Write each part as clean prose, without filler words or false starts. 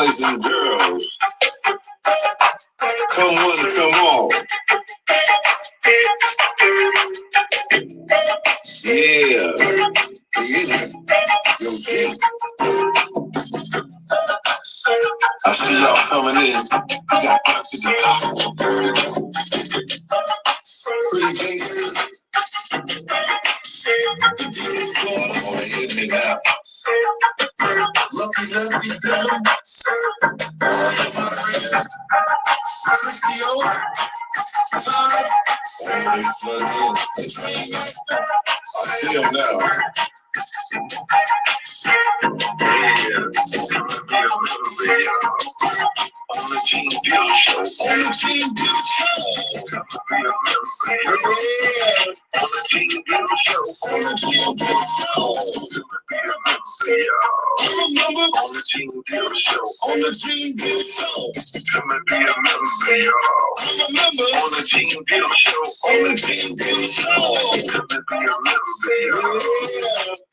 boys and girls, come on, come on. Yeah. Yo, G. I see y'all coming in. We got back to the gospel. Pretty gangster. Going on here, nigga. Lucky Dylan. Christy O. Todd. Oh, they flooded in. I see him now. On the Team Deal Show. On the Team Deal Show. On the Team Deal Show. On the Team Deal Show. On the Team Deal Show. On the Team Deal Show. Come and be a member, y'all. On the Team Deal Show. On the Team Deal Show. Come and be a member, y'all.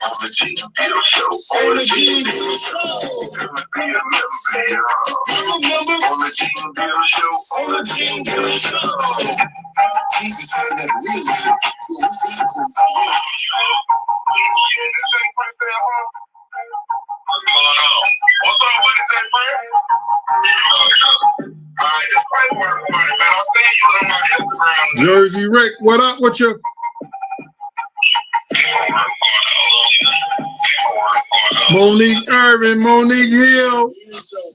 On the Team Deal Show. On the Team Deal Show. Come and be a member, y'all. On the Team Deal Show. On the Team Deal Show. Jesus had that real shit. What's going on? What's up with it, that friend? Alright, this paperwork money, man. I'll see you on my Instagram. Jersey Rick, what up with you? Monique Irvin, Monique Hill.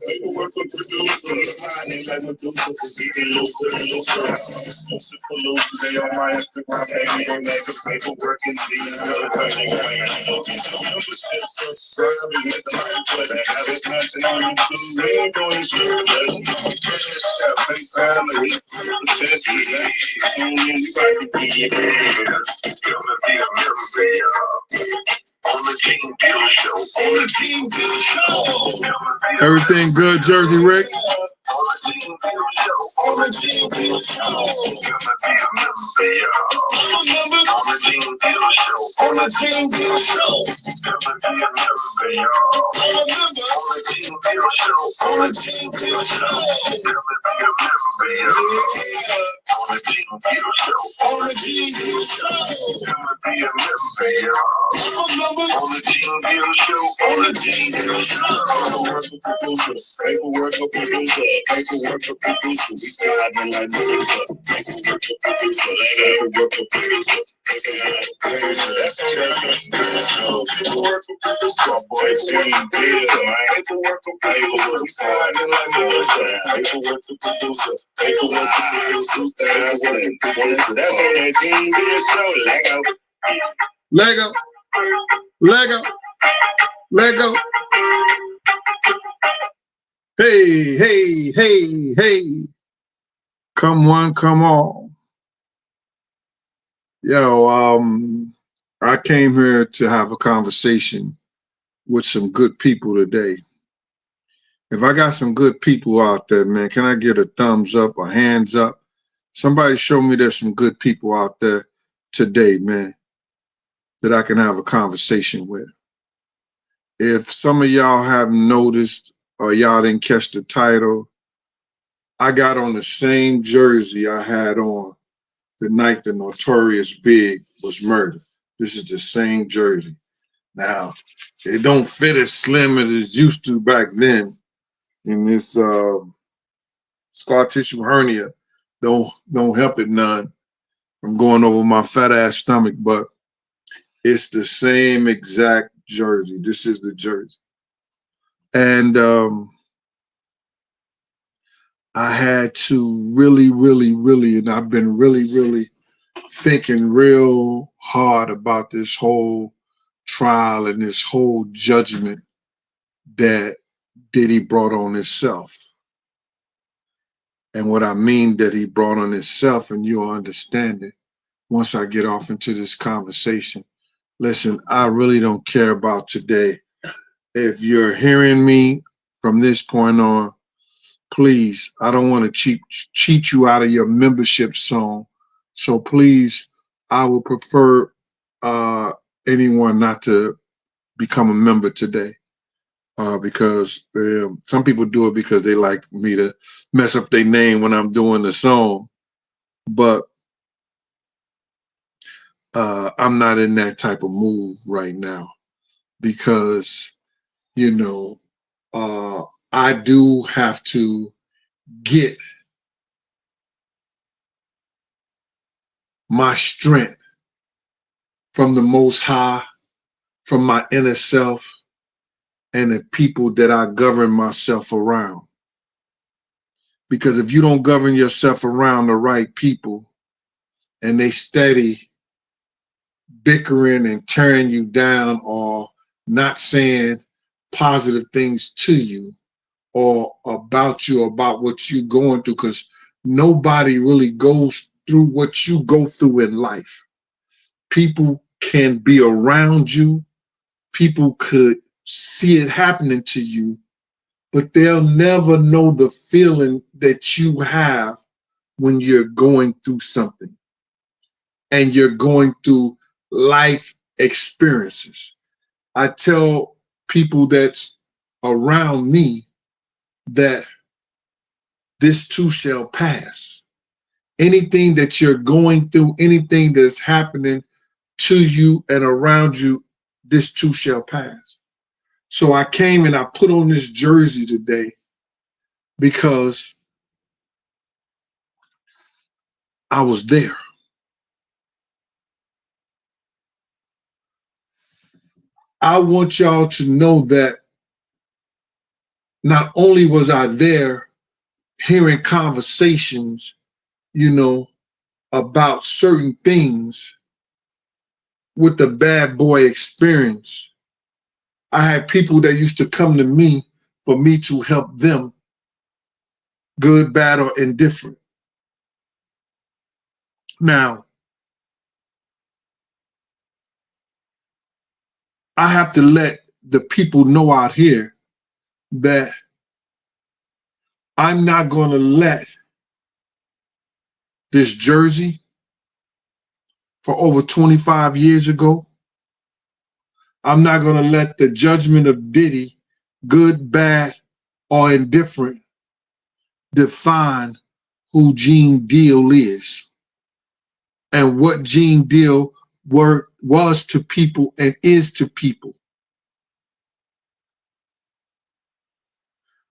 Paperwork with producers, hiding like Medusa, proceeding looser and looser. Exclusive for losers, they on my Instagram, baby. They make the paperwork and these other membership, subscribe and hit the like button. Have it content on YouTube, we ain't going to share the button. Cash out, PayPal, and hit the test with that. Tune in, we about to be here. Gonna be a member, y'all. On the Team Deal Show. On the Team Deal Show. Everything good, Jersey Rick? On the Team Deal Show. On the Team Deal Show. Gonna be a member, y'all. On the Team Deal Show. On the Team Deal Show. Gonna be a member, y'all. On the Team Deal Show. On the Team Deal Show. Gonna be a member, y'all. On the Team Deal Show. On the Team Deal Show. Gonna be a member, y'all. On the Team Deal Show. On the Team Deal Show. Paperwork of producer. Paperwork of producer. We sliding like Medusa. Paperwork of producer. Paperwork of producer. That's on that show. Paperwork of producer. My boy Team Deal, man. Paperwork of producer. We sliding like Medusa. Paperwork of producer. Paperwork of producer. That's on that Team Deal Show. Lego. Lego. Lego. Hey, hey, hey, hey. Come on, come on. Yo, I came here to have a conversation with some good people today. If I got some good people out there, man, can I get a thumbs up or hands up? Somebody show me there's some good people out there today, man, that I can have a conversation with. If some of y'all haven't noticed or y'all didn't catch the title, I got on the same jersey I had on the night the notorious Big was murdered. This is the same jersey. Now, it don't fit as slim as it used to back then. And this scar tissue hernia don't help it none from going over my fat ass stomach, but it's the same exact jersey. This is the jersey. And I had to really, and I've been really thinking real hard about this whole trial and this whole judgment that Diddy brought on himself. And what I mean that he brought on himself, and you'll understand it once I get off into this conversation. Listen, I really don't care about today. If you're hearing me from this point on, please, I don't want to cheat you out of your membership song. So please, I would prefer anyone not to become a member today. because some people do it because they like me to mess up their name when I'm doing the song. But I'm not in that type of move right now because, you know, I do have to get my strength from the Most High, from my inner self, and the people that I govern myself around. Because if you don't govern yourself around the right people and they steady bickering and tearing you down or not saying positive things to you or about you, about what you're going through, because nobody really goes through what you go through in life. People can be around you, people could see it happening to you, but they'll never know the feeling that you have when you're going through something and you're going through life experiences. I tell people that's around me that this too shall pass. Anything that you're going through, anything that's happening to you and around you, this too shall pass. So I came and I put on this jersey today because I was there. I want y'all to know that not only was I there hearing conversations, you know, about certain things with the bad boy experience, I had people that used to come to me for me to help them, good, bad, or indifferent. Now, I have to let the people know out here that I'm not going to let this jersey for over 25 years ago, I'm not going to let the judgment of Diddy, good, bad, or indifferent, define who Gene Deal is and what Gene Deal was to people and is to people.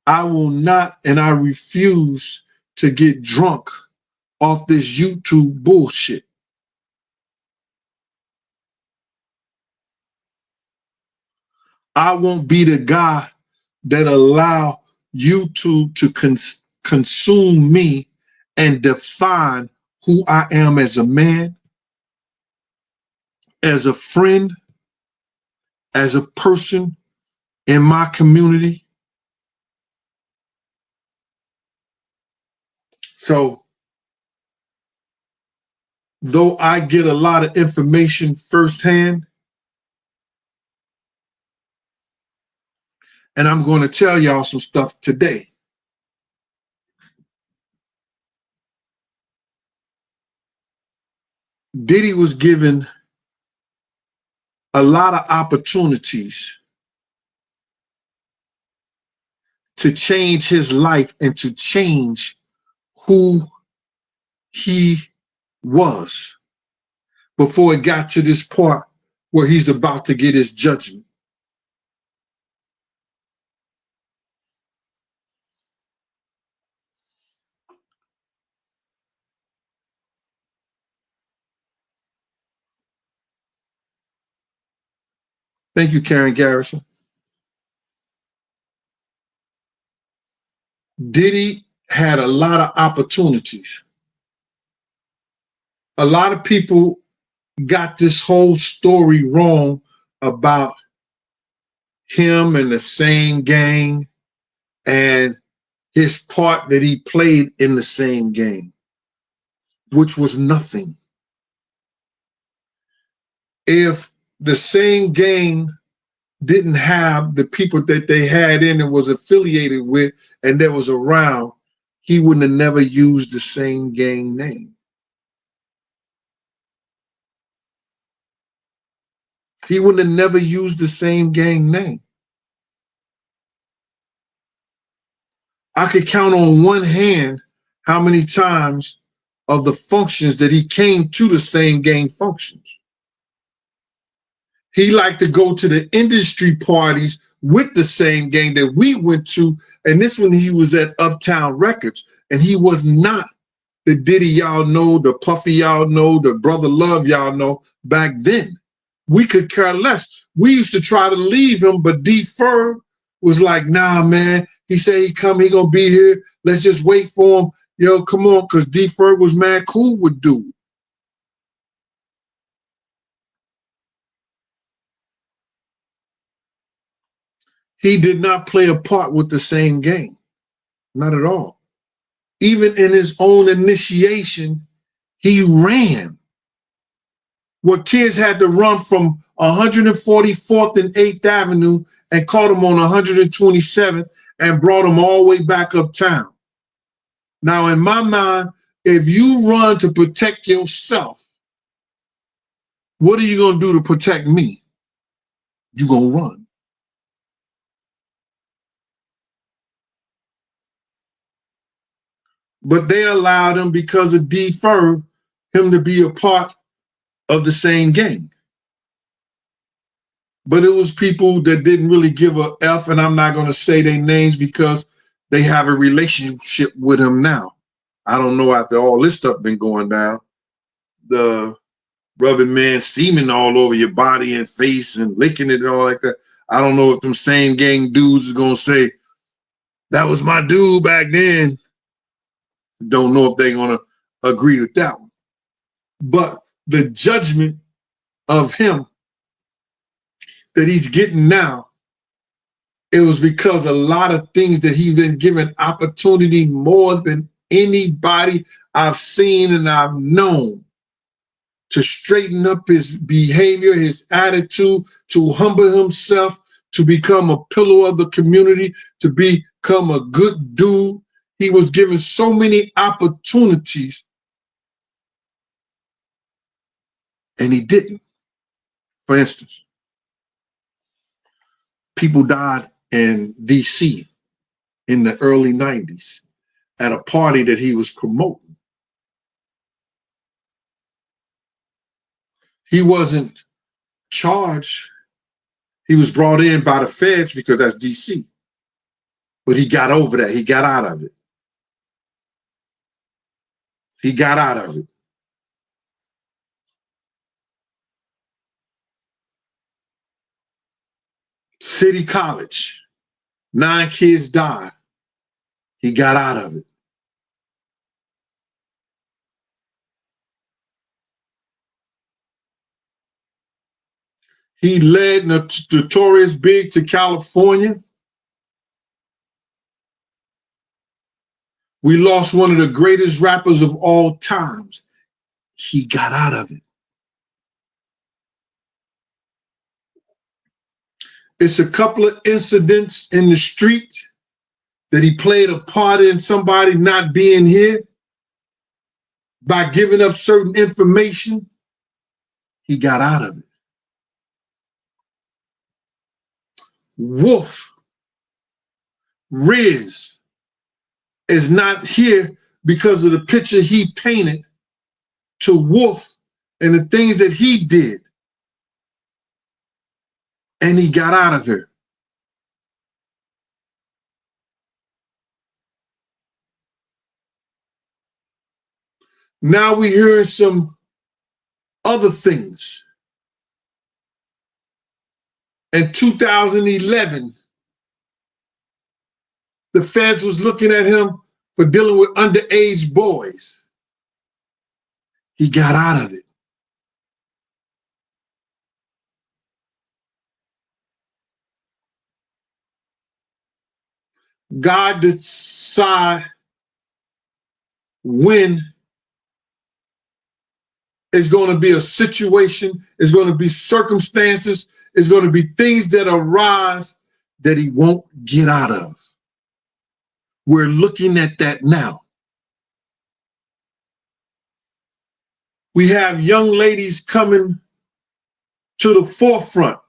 I will not and I refuse to get drunk off this YouTube bullshit. I won't be the guy that allow YouTube to consume me and define who I am as a man, as a friend, as a person in my community. So, though I get a lot of information firsthand, and I'm going to tell y'all some stuff today. Diddy was given a lot of opportunities to change his life and to change who he was before it got to this part where he's about to get his judgment. Thank you, Karen Garrison. Diddy had a lot of opportunities. A lot of people got this whole story wrong about him and the same gang and his part that he played in the same gang, which was nothing. If the same gang didn't have the people that they had in and was affiliated with and that was around, he wouldn't have never used the same gang name. He wouldn't have never used the same gang name. I could count on one hand how many times of the functions that he came to the same gang functions. He liked to go to the industry parties with the same gang that we went to. And this one, he was at Uptown Records. And he was not the Diddy y'all know, the Puffy y'all know, the Brother Love y'all know back then. We could care less. We used to try to leave him, but D Ferg was like, nah, man. He said he come, he gonna be here. Let's just wait for him. Yo, come on, because D Ferg was mad cool with dude. He did not play a part with the same gang. Not at all. Even in his own initiation, he ran. Where kids had to run from 144th and 8th Avenue and caught them on 127th and brought them all the way back uptown. Now, in my mind, if you run to protect yourself, what are you going to do to protect me? You're going to run. But they allowed him, because of D Ferg, him to be a part of the same gang. But it was people that didn't really give a F, and I'm not going to say their names because they have a relationship with him now. I don't know, after all this stuff been going down, the rubbing man semen all over your body and face and licking it and all like that. I don't know if them same gang dudes is going to say, that was my dude back then. Don't know if they're going to agree with that one. But the judgment of him that he's getting now, it was because a lot of things that he's been given opportunity more than anybody I've seen and I've known to straighten up his behavior, his attitude, to humble himself, to become a pillar of the community, to become a good dude. He was given so many opportunities and he didn't. For instance, people died in DC in the early 90s at a party that he was promoting. He wasn't charged. He was brought in by the feds because that's DC. But he got over that. He got out of it. He got out of it. City College, 9 kids died. He got out of it. He led Notorious Big to California. We lost one of the greatest rappers of all times. He got out of it. It's a couple of incidents in the street that he played a part in somebody not being here by giving up certain information. He got out of it. Wolf, Riz is not here because of the picture he painted to Wolf and the things that he did. And he got out of here. Now we hear some other things. In 2011, the feds was looking at him for dealing with underage boys. He got out of it. God decide when it's going to be a situation, it's going to be circumstances, it's going to be things that arise that he won't get out of. We're looking at that now. We have young ladies coming to the forefront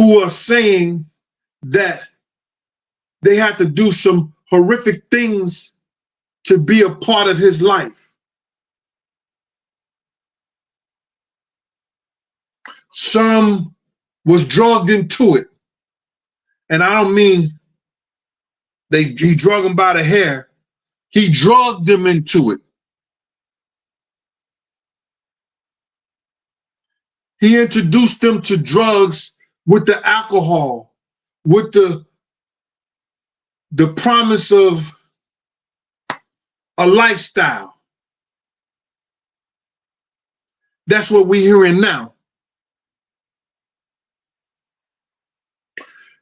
who are saying that they had to do some horrific things to be a part of his life. Some was drugged into it. And I don't mean he drugged them by the hair. He drugged them into it. He introduced them to drugs with the alcohol, with the promise of a lifestyle. That's what we're hearing now.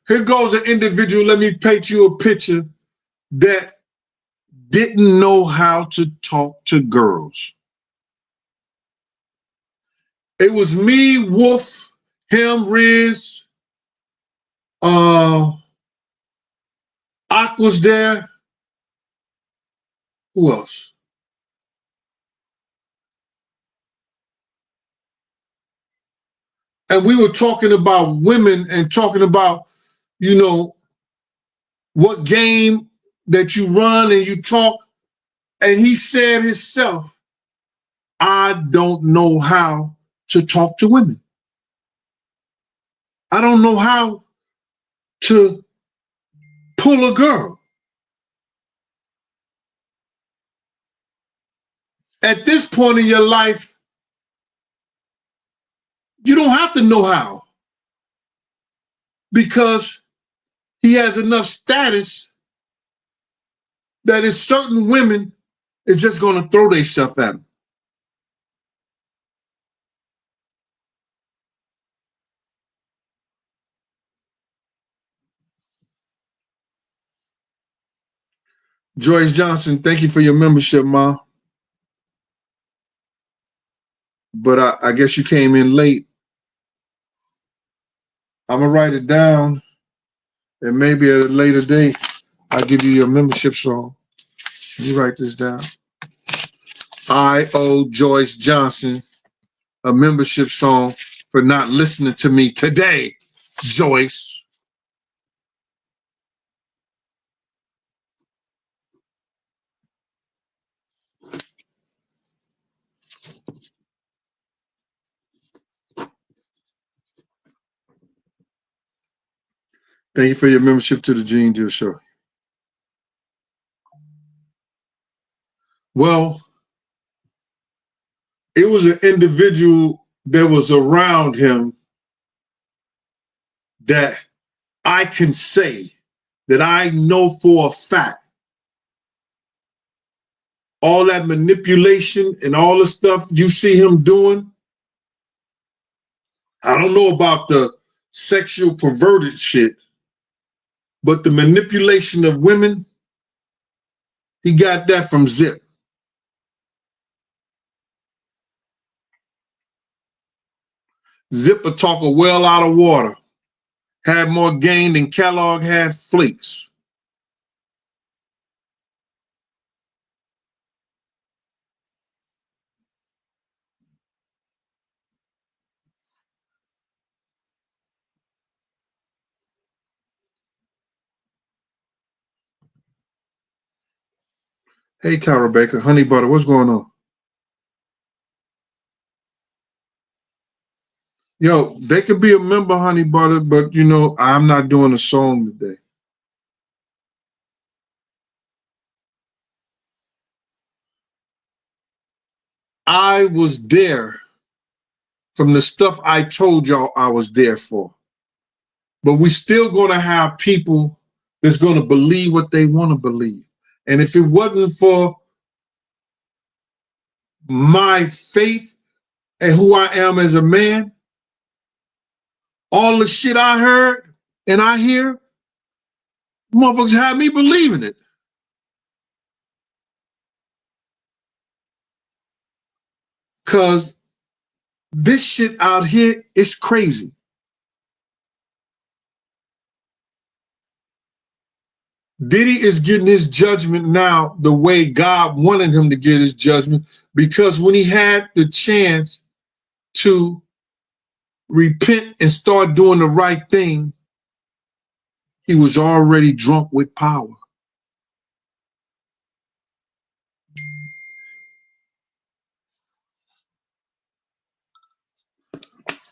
Here goes an individual, let me paint you a picture, that didn't know how to talk to girls. It was me, Wolf, him, Riz, Ak was there. Who else? And we were talking about women and talking about, you know, what game that you run and you talk. And he said himself, I don't know how to talk to women. I don't know how to pull a girl. At this point in your life, you don't have to know how, because he has enough status that is certain women is just going to throw themselves at him. Joyce Johnson, thank you for your membership, Ma. But I guess you came in late. I'm going to write it down, and maybe at a later date, I'll give you your membership song. Let me write this down. I owe Joyce Johnson a membership song for not listening to me today, Joyce. Thank you for your membership to the Gene Deal Show. Well, it was an individual that was around him that I can say that I know for a fact all that manipulation and all the stuff you see him doing. I don't know about the sexual perverted shit, but the manipulation of women, he got that from Zip. Zip a talk a well out of water, had more game than Kellogg had flakes. Hey, Tyra Baker, Honey Butter, what's going on? Yo, they could be a member, Honey Butter, but you know, I'm not doing a song today. I was there from the stuff I told y'all I was there for. But we still gonna have people that's gonna believe what they want to believe. And if it wasn't for my faith and who I am as a man, all the shit I heard and I hear, motherfuckers had me believing it. Cause this shit out here is crazy. Diddy is getting his judgment now the way God wanted him to get his judgment, because when he had the chance to repent and start doing the right thing, he was already drunk with power.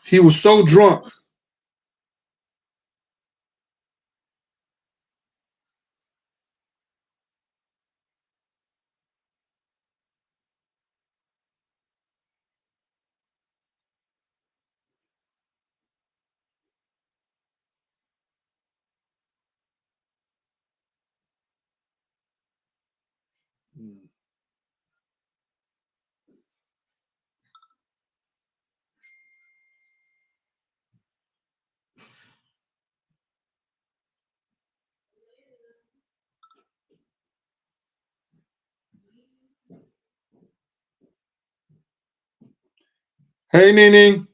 He was so drunk. Hey, Nene.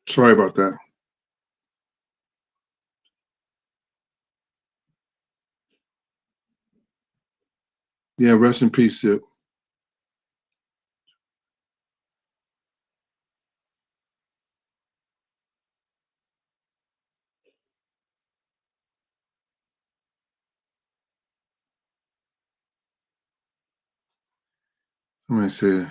Sorry about that. Yeah, rest in peace, Zip. Somebody said,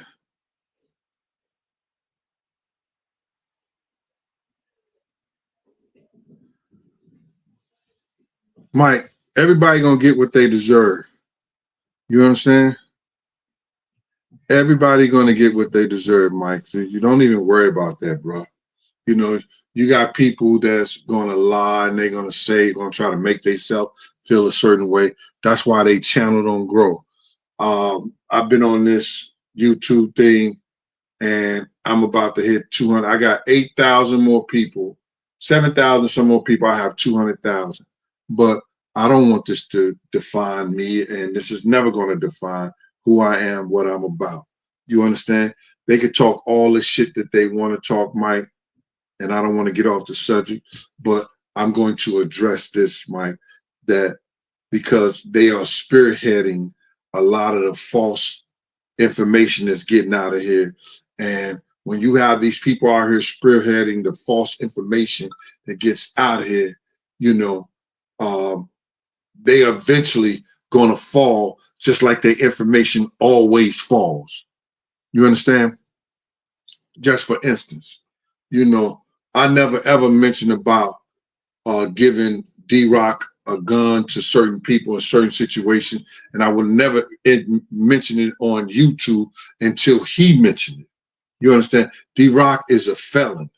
Mike, everybody gonna get what they deserve. You understand? Everybody gonna get what they deserve, Mike. So you don't even worry about that, bro. You know, you got people that's gonna lie and they're gonna say, gonna try to make themselves feel a certain way. That's why they channel don't grow. I've been on this YouTube thing and I'm about to hit 200. I got 8,000 more people, 7,000 some more people. I have 200,000. But I don't want this to define me, and this is never going to define who I am, what I'm about. You understand? They could talk all the shit that they want to talk, Mike, and I don't want to get off the subject, but I'm going to address this, Mike, that because they are spearheading a lot of the false information that's getting out of here. And when you have these people out here spearheading the false information that gets out of here, you know, they eventually going to fall just like their information always falls. You understand? Just for instance, you know, I never ever mentioned about giving D-Rock a gun to certain people in certain situations, and I would never mention it on YouTube until he mentioned it. You understand? D-Rock is a felon.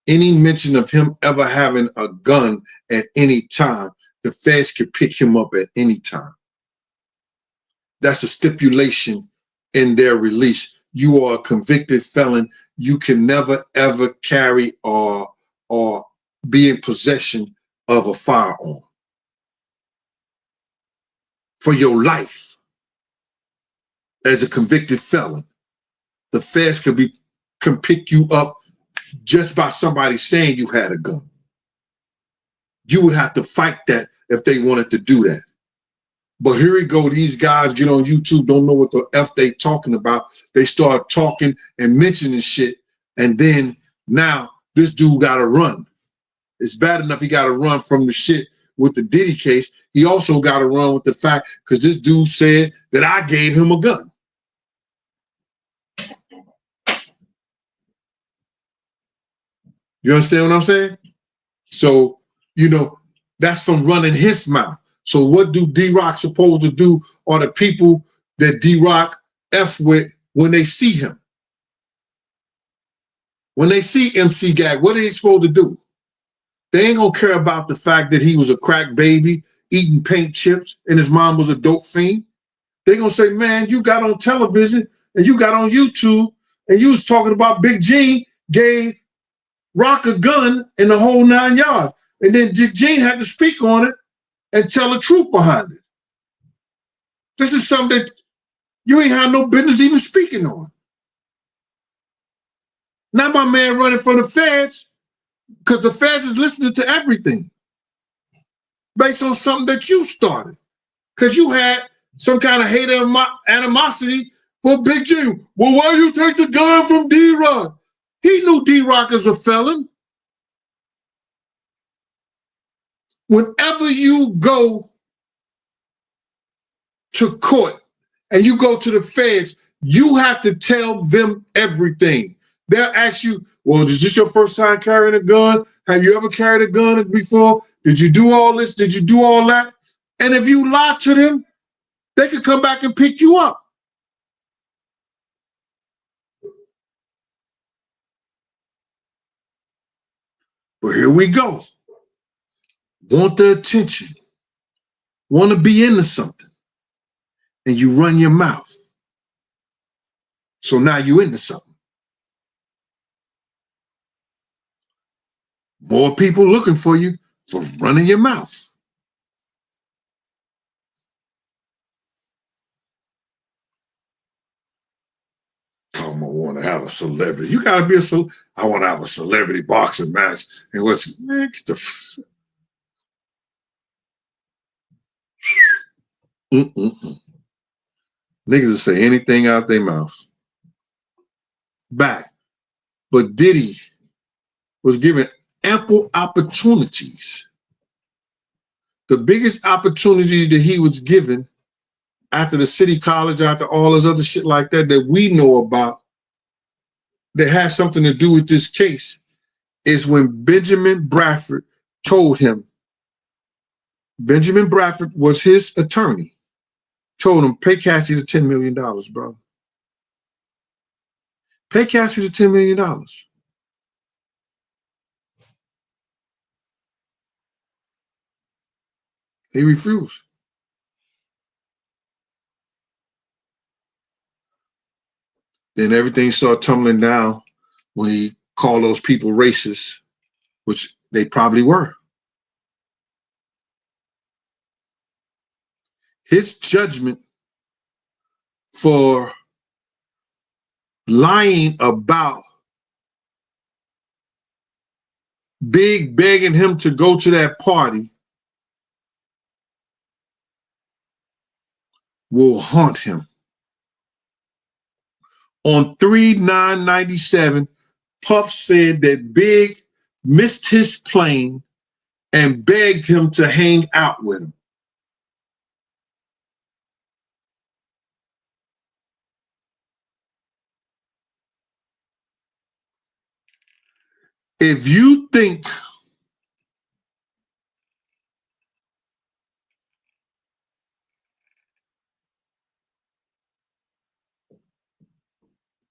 Any mention of him ever having a gun at any time, the feds could pick him up at any time. That's a stipulation in their release. You are a convicted felon. You can never ever carry or be in possession of a firearm for your life. As a convicted felon, the feds can pick you up just by somebody saying you had a gun. You would have to fight that if they wanted to do that. But here we go. These guys get on YouTube, don't know what the F they talking about. They start talking and mentioning shit. And then now this dude got to run. It's bad enough he got to run from the shit with the Diddy case. He also got to run with the fact because this dude said that I gave him a gun. You understand what I'm saying? So, you know, that's from running his mouth. So what do D-Rock supposed to do, or the people that D-Rock F with when they see him? When they see MC Gag, what are they supposed to do? They ain't gonna care about the fact that he was a crack baby eating paint chips and his mom was a dope fiend. They gonna say, man, you got on television and you got on YouTube and you was talking about Big Gene gave Rock a gun in the whole 9 yards. And then Gene had to speak on it and tell the truth behind it. This is something that you ain't have no business even speaking on. Now my man running from the feds, because the feds is listening to everything based on something that you started. Because you had some kind of hate animosity for Big G. Well, why you take the gun from D-Rock? He knew D-Rock is a felon. Whenever you go to court and you go to the feds, you have to tell them everything. They'll ask you, well, is this your first time carrying a gun? Have you ever carried a gun before? Did you do all this? Did you do all that? And if you lie to them, they could come back and pick you up. But here we go. Want the attention, want to be into something, and you run your mouth. So now you into something. More people looking for you for running your mouth. I want to have a celebrity. You gotta be a celebrity. I want to have a celebrity boxing match. And what's man? Get the Niggas will say anything out their mouth. Back. But Diddy was given ample opportunities. The biggest opportunity that he was given after the city college, after all this other shit like that we know about, that has something to do with this case, is when Benjamin Bradford told him, Benjamin Bradford was his attorney, told him, pay Cassie the $10 million, bro. Pay Cassie the $10 million. He refused. Then everything started tumbling down when he called those people racist, which they probably were. His judgment for lying about Big begging him to go to that party will haunt him. On 3/9/97, Puff said that Big missed his plane and begged him to hang out with him. If you think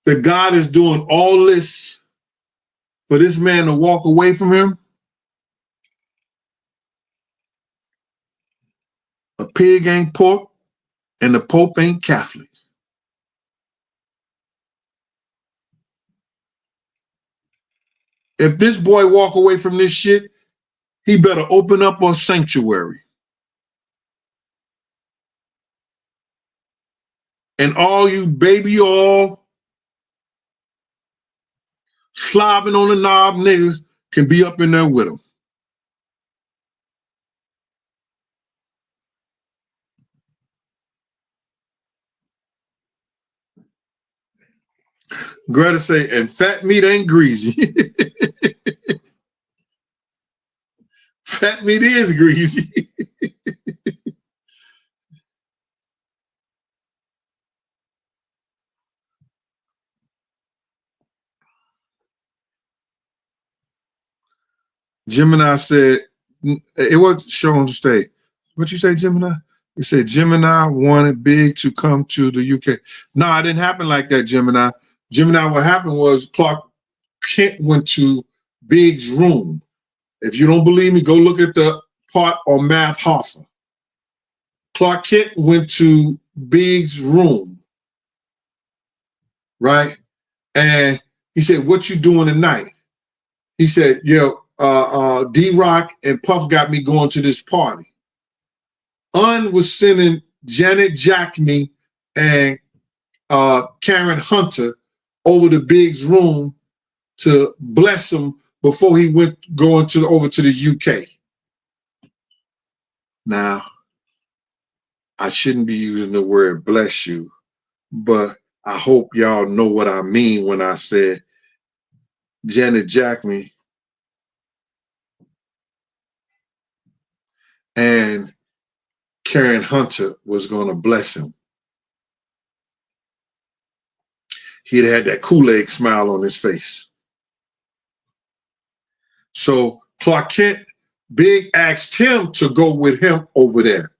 that God is doing all this for this man to walk away from him, a pig ain't pork and the Pope ain't Catholic. If this boy walk away from this shit, he better open up a sanctuary. And all you baby all slobbing on the knob niggas can be up in there with him. Greta say, and fat meat ain't greasy. Fat meat is greasy. Gemini said, it wasn't shown to stay. What you say, Gemini? You said Gemini wanted Big to come to the UK. No, it didn't happen like that, Gemini. Gemini, what happened was Clark Kent went to Big's room. If you don't believe me, go look at the part on Math Hoffa. Clark Kent went to Big's room, right? And he said, what you doing tonight? He said, yo, D-Rock and Puff got me going to this party. Un was sending Janet Jackme and Karen Hunter over to Big's room to bless him before he went over to the UK. Now, I shouldn't be using the word bless you, but I hope y'all know what I mean when I said Janet Jackman and Karen Hunter was going to bless him. He'd had that Kool-Aid smile on his face. So Clark Kent, Big asked him to go with him over there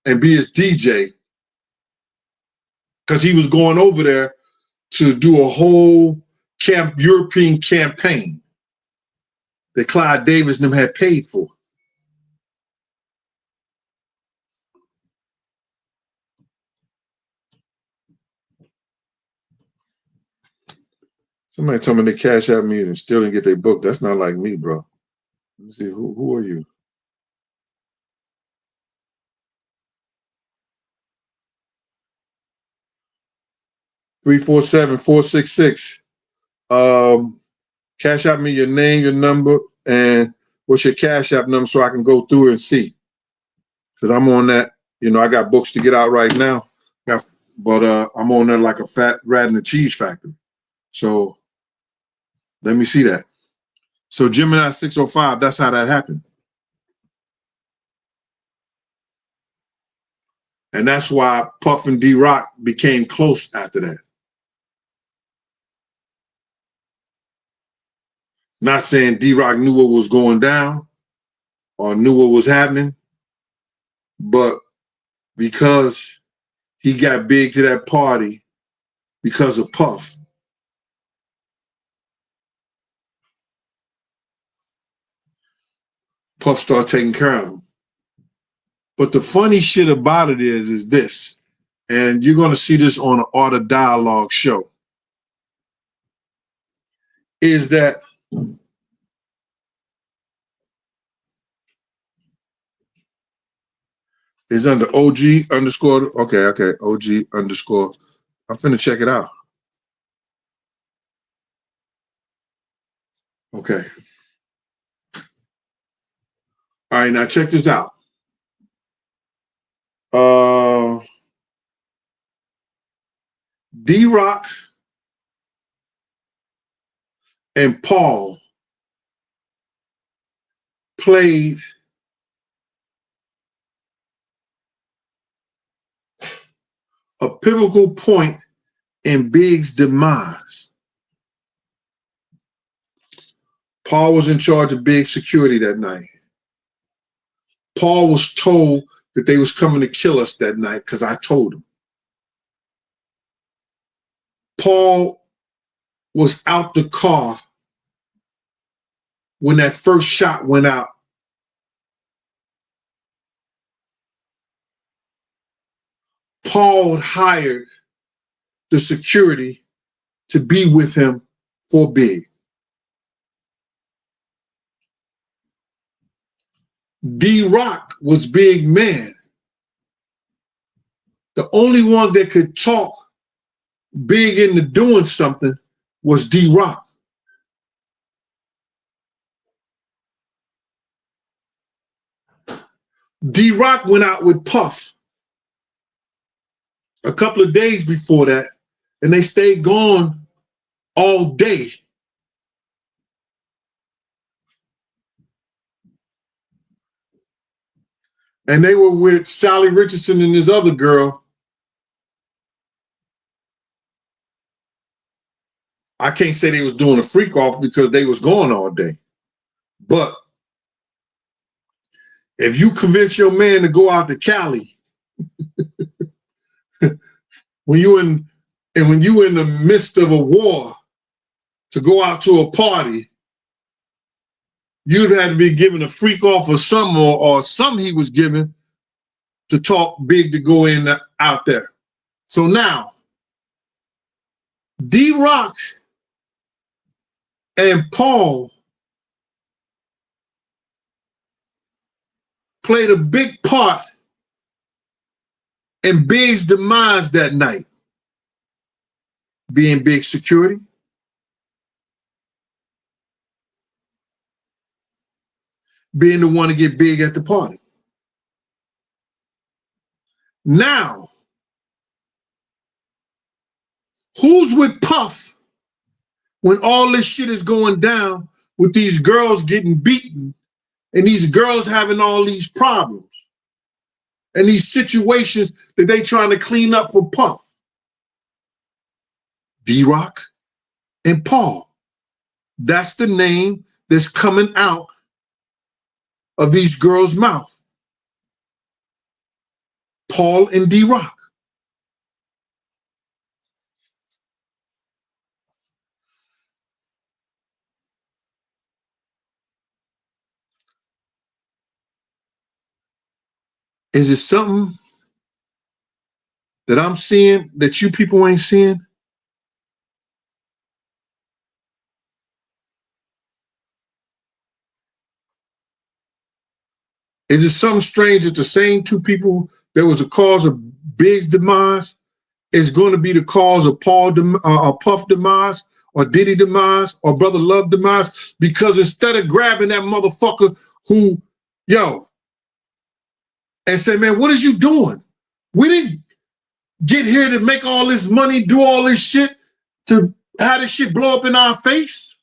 and be his DJ, because he was going over there to do a whole European campaign that Clive Davis and them had paid for. Somebody told me they cash out me and still didn't get their book. That's not like me, bro. Let me see, who are you? Three 47466. Cash out me your name, your number, and what's your cash app number so I can go through it and see. Because I'm on that, I got books to get out right now. But I'm on there like a fat rat in the cheese factory. So let me see that. So Gemini 605, that's how that happened. And that's why Puff and D-Rock became close after that. Not saying D-Rock knew what was going down or knew what was happening, but because he got big to that party because of Puff, Puff started taking care of him. But the funny shit about it is this, and you're going to see this on the Art of Dialogue show, is that is under OG underscore. Okay, OG underscore. I'm finna check it out. Okay. All right, now check this out. D-Rock and Paul played a pivotal point in Big's demise. Paul was in charge of Big's security that night. Paul was told that they was coming to kill us that night because I told him. Paul was out the car when that first shot went out. Paul hired the security to be with him for Big. D-Rock was Big man. The only one that could talk Big into doing something was D-Rock. D-Rock went out with Puff a couple of days before that, and they stayed gone all day. And they were with Sally Richardson and this other girl. I can't say they was doing a freak off because they was gone all day. But if you convince your man to go out to Cali, when you in the midst of a war, to go out to a party, you'd have to be given a freak off or something, or something he was given to talk Big to go in out there. So now, D-Rock and Paul played a big part in Big's demise that night. being big security, being the one to get big at the party. Now, who's with Puff when all this shit is going down with these girls getting beaten and these girls having all these problems and these situations that they trying to clean up for Puff? D-Rock and Paul. That's the name that's coming out of these girls' mouth. Paul and D-Rock. Is it something that I'm seeing that you people ain't seeing? Is it something strange that the same two people that was the cause of Big's demise is going to be the cause of Puff demise, or Diddy demise, or Brother Love demise? Because instead of grabbing that motherfucker who, and say, man, what is you doing? We didn't get here to make all this money, do all this shit, to have this shit blow up in our face.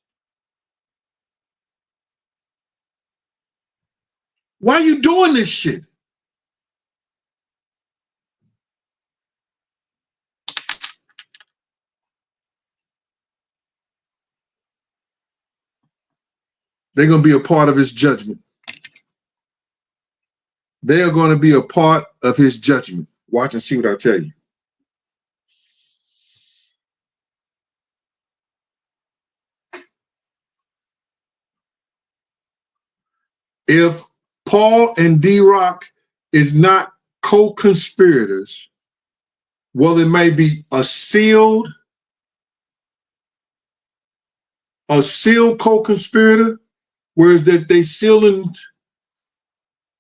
Why are you doing this shit? They're going to be a part of his judgment. They are going to be a part of his judgment. Watch and see what I tell you. If Paul and D-Rock is not co-conspirators, well, it may be a sealed co-conspirator, whereas that they sealing,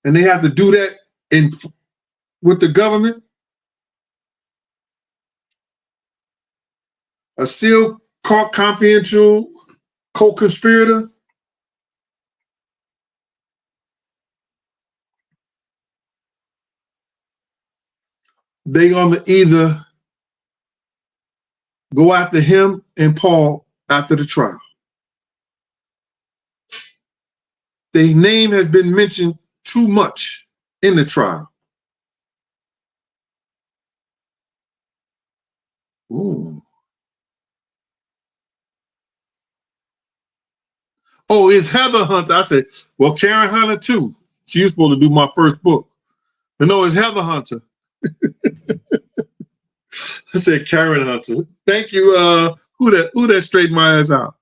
and they have to do that with the government. A sealed confidential co-conspirator. They're gonna either go after him and Paul after the trial. Their name has been mentioned too much in the trial. Ooh. Oh, it's Heather Hunter. I said, well, Karen Hunter too. She was supposed to do my first book. But no, it's Heather Hunter. I said Karen Hunter. Thank you. Who that straightened my ass out?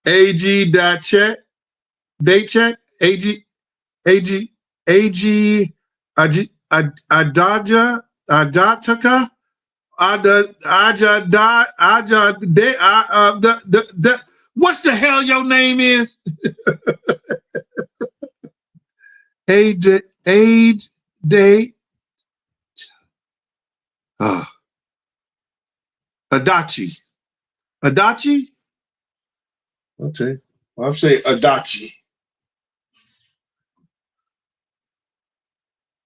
AG.chat. Date check. AG Adaja Adataka what's the hell your name is? Age day Adachi. Adachi? Okay. I'll say Adachi.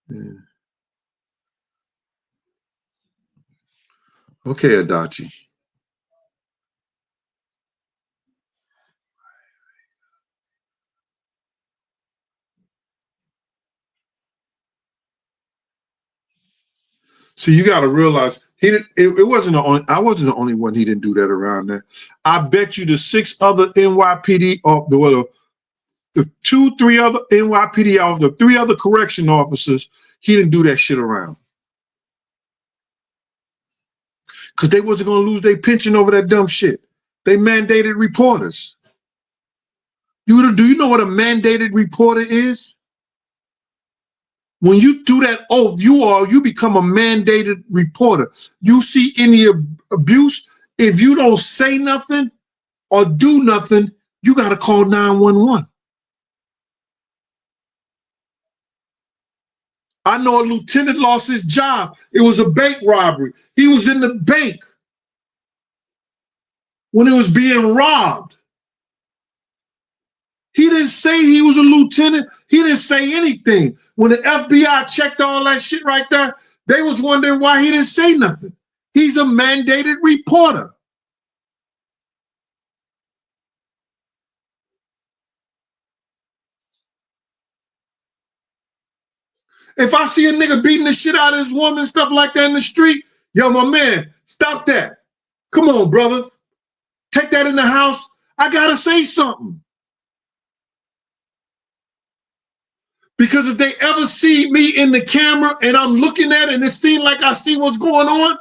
Yeah. Okay, Adachi. So you got to realize it wasn't the only. I wasn't the only one he didn't do that around there. I bet you the 6 other NYPD the 2-3 other NYPD officers, the 3 other correction officers, he didn't do that shit around. Because they wasn't going to lose their pension over that dumb shit. They mandated reporters. Do you know what a mandated reporter is? When you do that oath, you become a mandated reporter. You see any abuse, if you don't say nothing or do nothing, you got to call 911. I know a lieutenant lost his job. It was a bank robbery. He was in the bank. when it was being robbed. He didn't say he was a lieutenant. He didn't say anything. When the FBI checked all that shit right there, they was wondering why he didn't say nothing. He's a mandated reporter. If I see a nigga beating the shit out of his woman, stuff like that in the street, yo, my man, stop that. Come on, brother. Take that in the house. I gotta say something. Because if they ever see me in the camera and I'm looking at it and it seems like I see what's going on,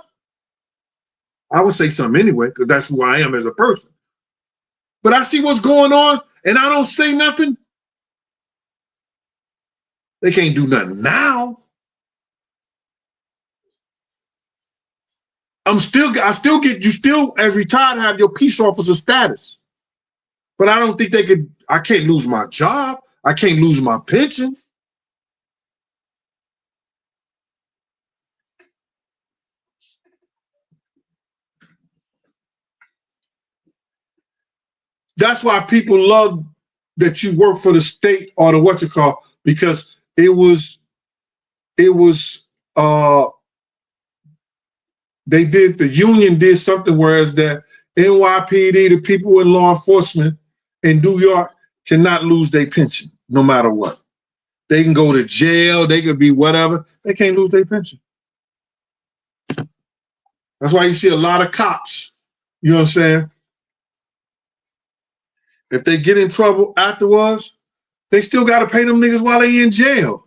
I would say something anyway, because that's who I am as a person. But I see what's going on and I don't say nothing. They can't do nothing now. I still get, you still as retired have your peace officer status. But I don't think they could, I can't lose my job. I can't lose my pension. That's why people love that you work for the state or the what's it called, because it was the union did something, whereas that NYPD, the people in law enforcement in New York cannot lose their pension no matter what. They can go to jail, they could be whatever, they can't lose their pension. That's why you see a lot of cops, you know what I'm saying? If they get in trouble afterwards, they still got to pay them niggas while they in jail.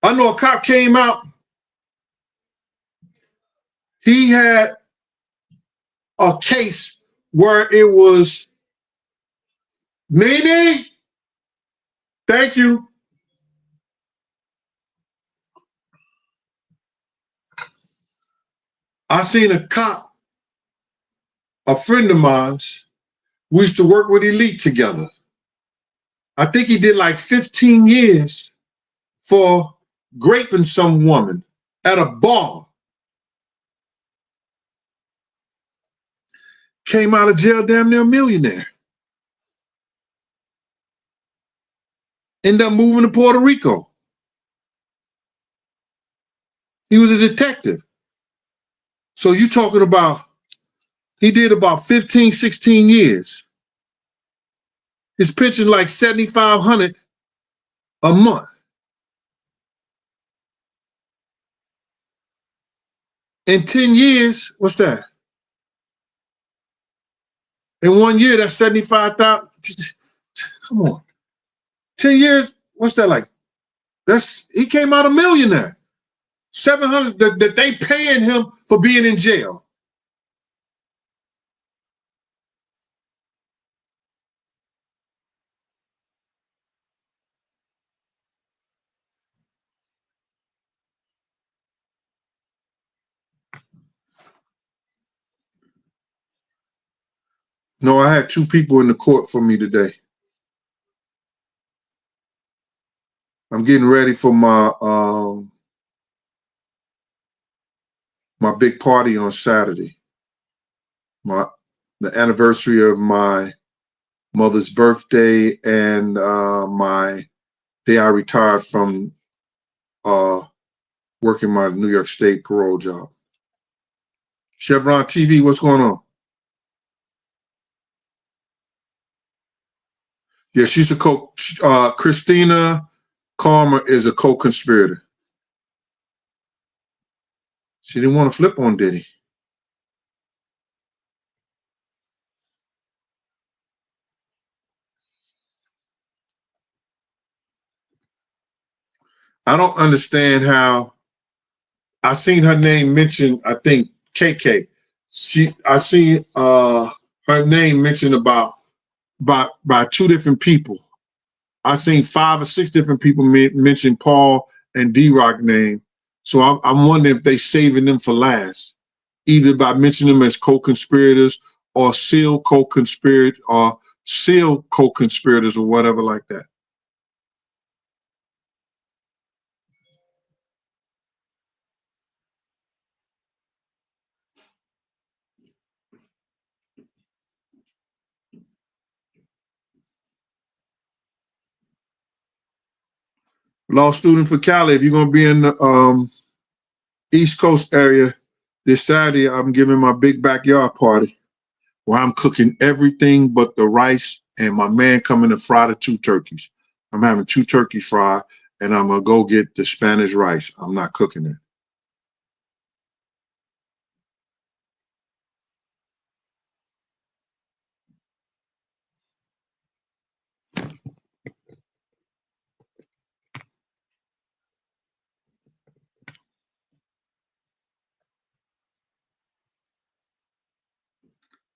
I know a cop came out, he had a case where it was, Nene, thank you. I seen a cop, a friend of mine's, we used to work with Elite together. I think he did like 15 years for raping some woman at a bar. Came out of jail damn near a millionaire. Ended up moving to Puerto Rico. He was a detective. So you talking about, he did about 15, 16 years. His pension like $7,500 a month. In 10 years, what's that? In 1 year, that's 75,000. Come on. 10 years, what's that like? He came out a millionaire. 700 that they paying him for being in jail. No, I had two people in the court for me today. I'm getting ready for my big party on Saturday. The anniversary of my mother's birthday and my day I retired from working my New York State parole job. Chevron TV, what's going on? Yeah, she's a Christina Calmer is a co-conspirator. She didn't want to flip on Diddy. I don't understand how I seen her name mentioned, I think KK. I seen her name mentioned about by two different people. I seen 5 or 6 different people mention Paul and D-Rock name. So I'm wondering if they saving them for last, either by mentioning them as co-conspirators or seal co-conspirators or whatever like that. Law student for Cali. If you're gonna be in the East Coast area this Saturday, I'm giving my big backyard party where I'm cooking everything but the rice, and my man coming to fry the 2 turkeys. I'm having 2 turkeys fried, and I'm gonna go get the Spanish rice. I'm not cooking it.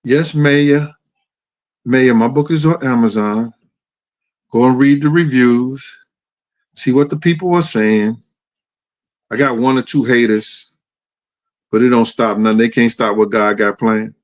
Yes, Maya. Maya, my book is on Amazon. Go and read the reviews. See what the people are saying. I got 1 or 2 haters, but it don't stop nothing. They can't stop what God got planned.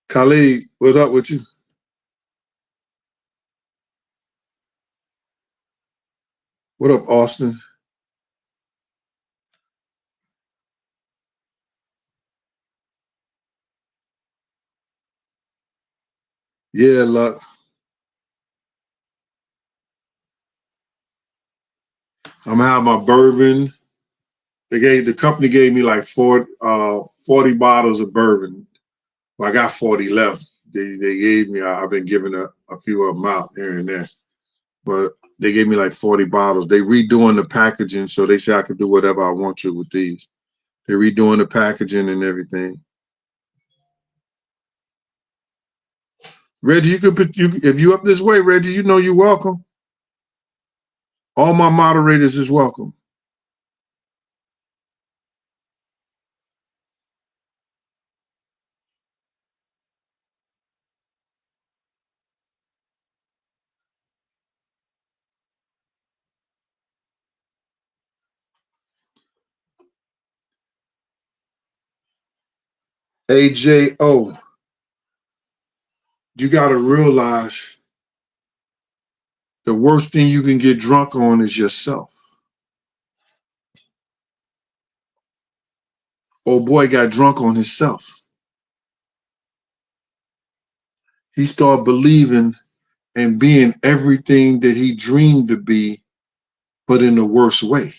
Khalid, what's up with you? What up, Austin? Yeah, look, I'm gonna have my bourbon. The company gave me like 40 bottles of bourbon. Well, I got 40 left. They gave me. I've been giving a few of them out here and there, but they gave me like 40 bottles. They redoing the packaging, so they say I can do whatever I want to with these. They're redoing the packaging and everything. Reggie, you could put you if you up this way, Reggie. You know you're welcome. All my moderators is welcome. AJO, you got to realize the worst thing you can get drunk on is yourself. Old boy got drunk on himself. He started believing and being everything that he dreamed to be, but in the worst way.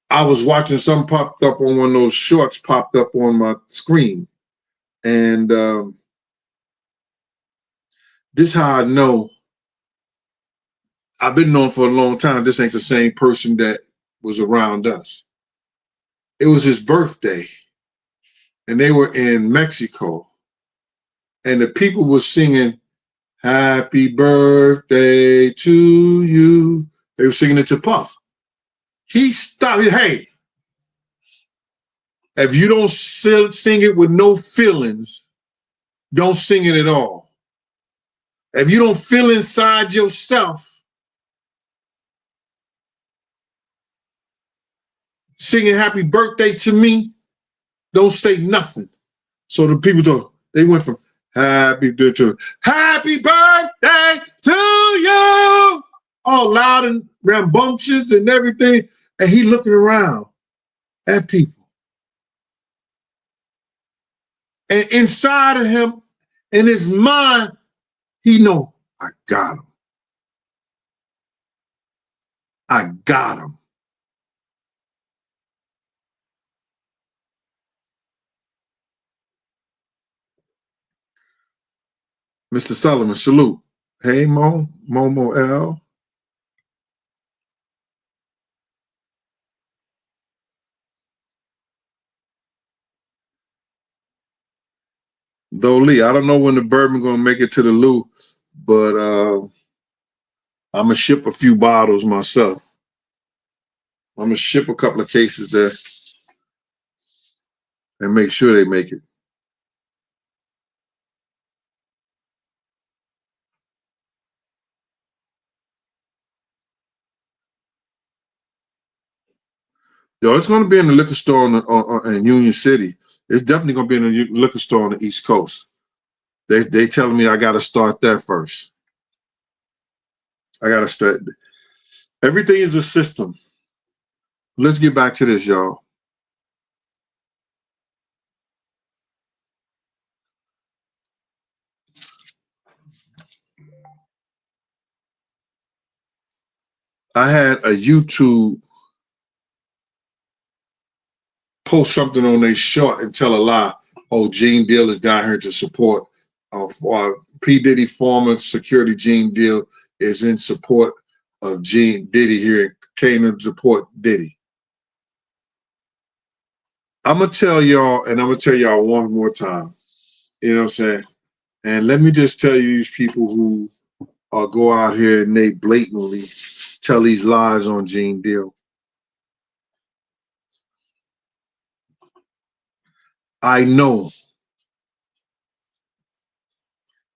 I was watching something popped up on one of those shorts popped up on my screen. And this how I know I've been known for a long time. This ain't the same person that was around us. It was his birthday, and they were in Mexico, and the people were singing "Happy Birthday to You." They were singing it to Puff. He stopped. Hey, if you don't sing it with no feelings, don't sing it at all. If you don't feel inside yourself singing "Happy Birthday" to me, don't say nothing. So the people they went from happy to happy birthday to you, all loud and rambunctious and everything. And he looking around at people. And inside of him, in his mind, he know, I got him. I got him. Mr. Sullivan, salute. Hey, Momo L. Though Lee, I don't know when the bourbon gonna make it to the loo, but I'm gonna ship a few bottles myself. I'm gonna ship a couple of cases there and make sure they make it. Yo, it's going to be in the liquor store in Union City. It's definitely going to be in the liquor store on the East Coast. They telling me I got to start that first. I got to start. Everything is a system. Let's get back to this, y'all. I had a YouTube post something on their short and tell a lie. Oh, Gene Deal is down here to support. P. Diddy, former security Gene Deal, is in support of Gene Diddy here and came to support Diddy. I'm going to tell y'all, and I'm going to tell y'all one more time. You know what I'm saying? And let me just tell you, these people who go out here and they blatantly tell these lies on Gene Deal. I know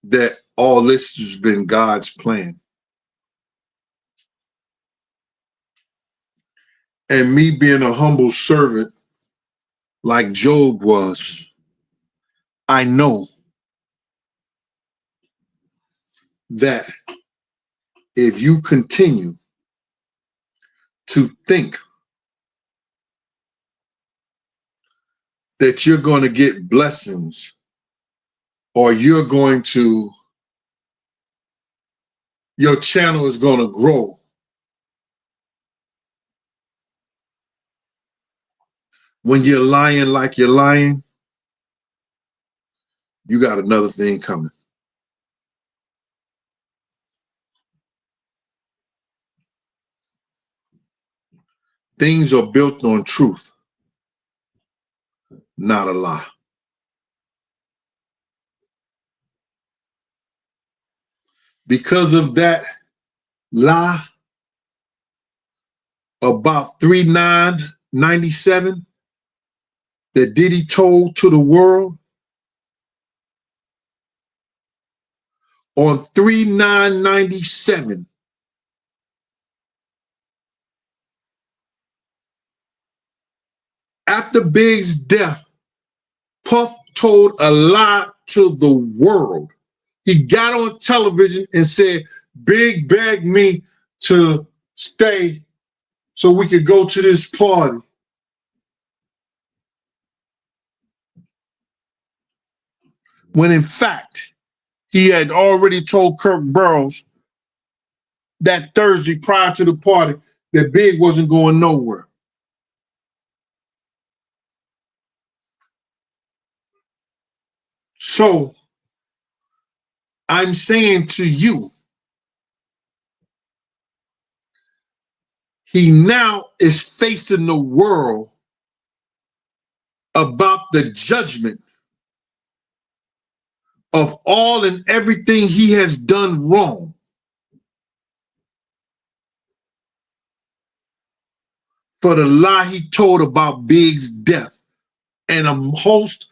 that all this has been God's plan. And me being a humble servant like Job was, I know that if you continue to think that you're going to get blessings or your channel is going to grow when you're lying like you're lying, you got another thing coming. Things are built on truth, not a lie. Because of that lie about 3/9/97 that Diddy told to the world, on 3/9/97, after Big's death, Puff told a lie to the world. He got on television and said, Big begged me to stay so we could go to this party. When in fact, he had already told Kirk Burroughs that Thursday prior to the party that Big wasn't going nowhere. So I'm saying to you, he now is facing the world about the judgment of all and everything he has done wrong. For the lie he told about Big's death and a host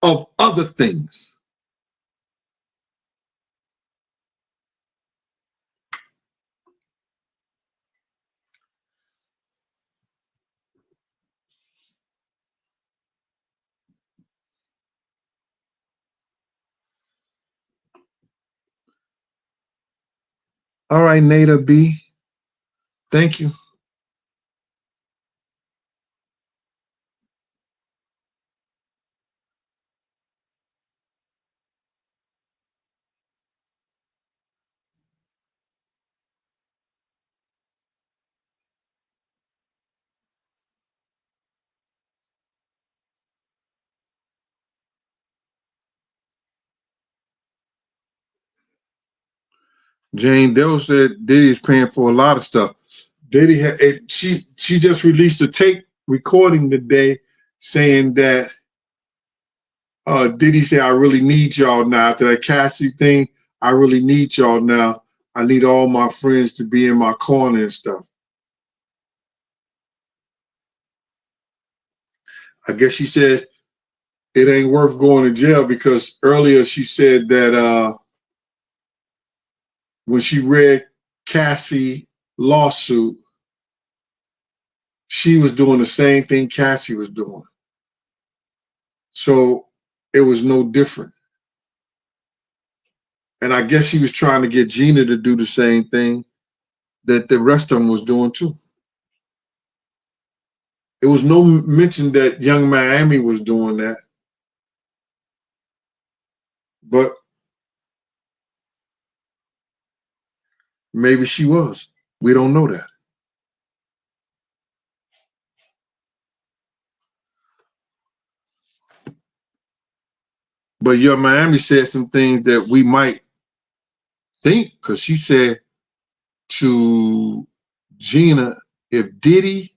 of other things. All right, Nada B. Thank you. Jane Doe said Diddy is paying for a lot of stuff. Diddy had she just released a tape recording today saying that Diddy said, I really need y'all now. After that Cassie thing, I really need y'all now. I need all my friends to be in my corner and stuff. I guess she said it ain't worth going to jail because earlier she said that when she read Cassie lawsuit, she was doing the same thing Cassie was doing. So it was no different. And I guess he was trying to get Gina to do the same thing that the rest of them was doing too. It was no mention that Young Miami was doing that, but maybe she was. We don't know that. But Young Miami said some things that we might think, because she said to Gina, if Diddy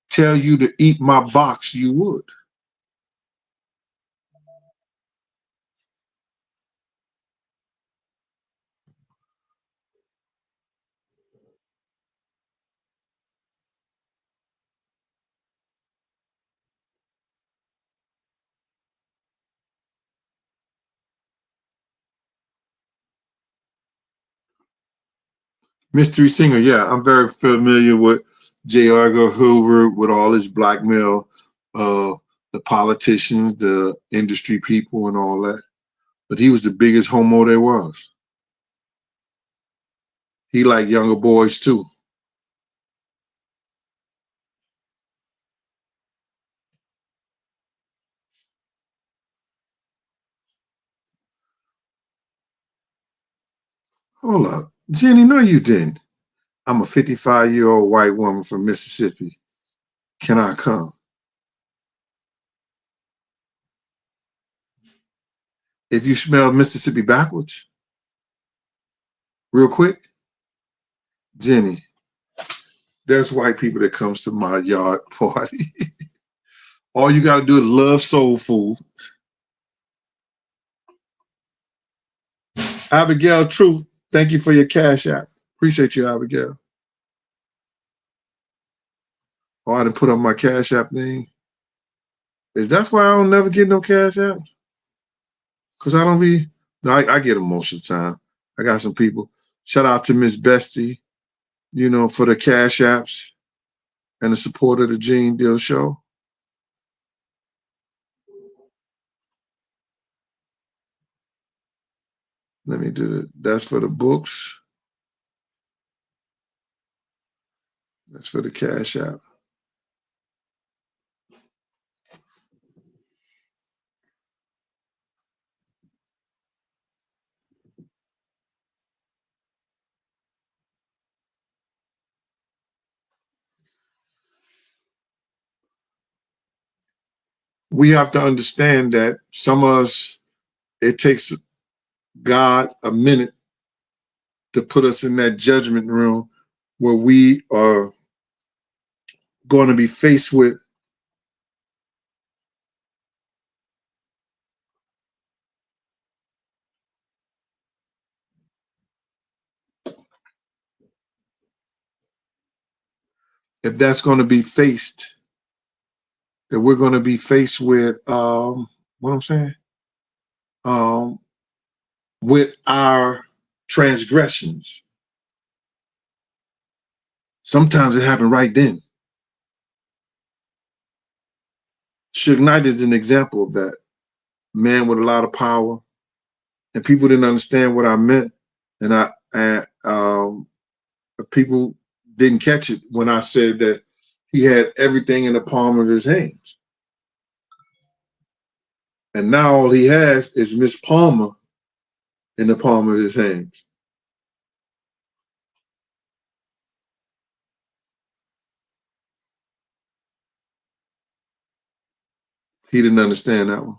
tell you to eat my box, you would. Mystery Singer, yeah, I'm very familiar with J. Edgar Hoover, with all his blackmail, uh, the politicians, the industry people, and all that. But he was the biggest homo there was. He liked younger boys too. Hold up, Jenny, no, you didn't. I'm a 55-year-old white woman from Mississippi. Can I come? If you smell Mississippi backwards, real quick, Jenny, there's white people that comes to my yard party. All you got to do is love soul food. Abigail Truth, thank you for your cash app. Appreciate you, Abigail. Oh, I didn't put up my cash app thing. Is that why I don't never get no cash app? Because I don't be, no, I get them most of the time. I got some people. Shout out to Miss Bestie, for the cash apps and the support of the Gene Deal Show. Let me do it. That's for the books. That's for the cash app. We have to understand that some of us, it takes God a minute to put us in that judgment room where we are going to be faced with if that's going to be faced, that we're going to be faced with what I'm saying, um, with our transgressions. Sometimes it happened right then. Suge Knight is an example of that. Man with a lot of power, and people didn't understand what I meant, and people didn't catch it when I said that he had everything in the palm of his hands, and now all he has is Miss Palmer in the palm of his hands. He didn't understand that one.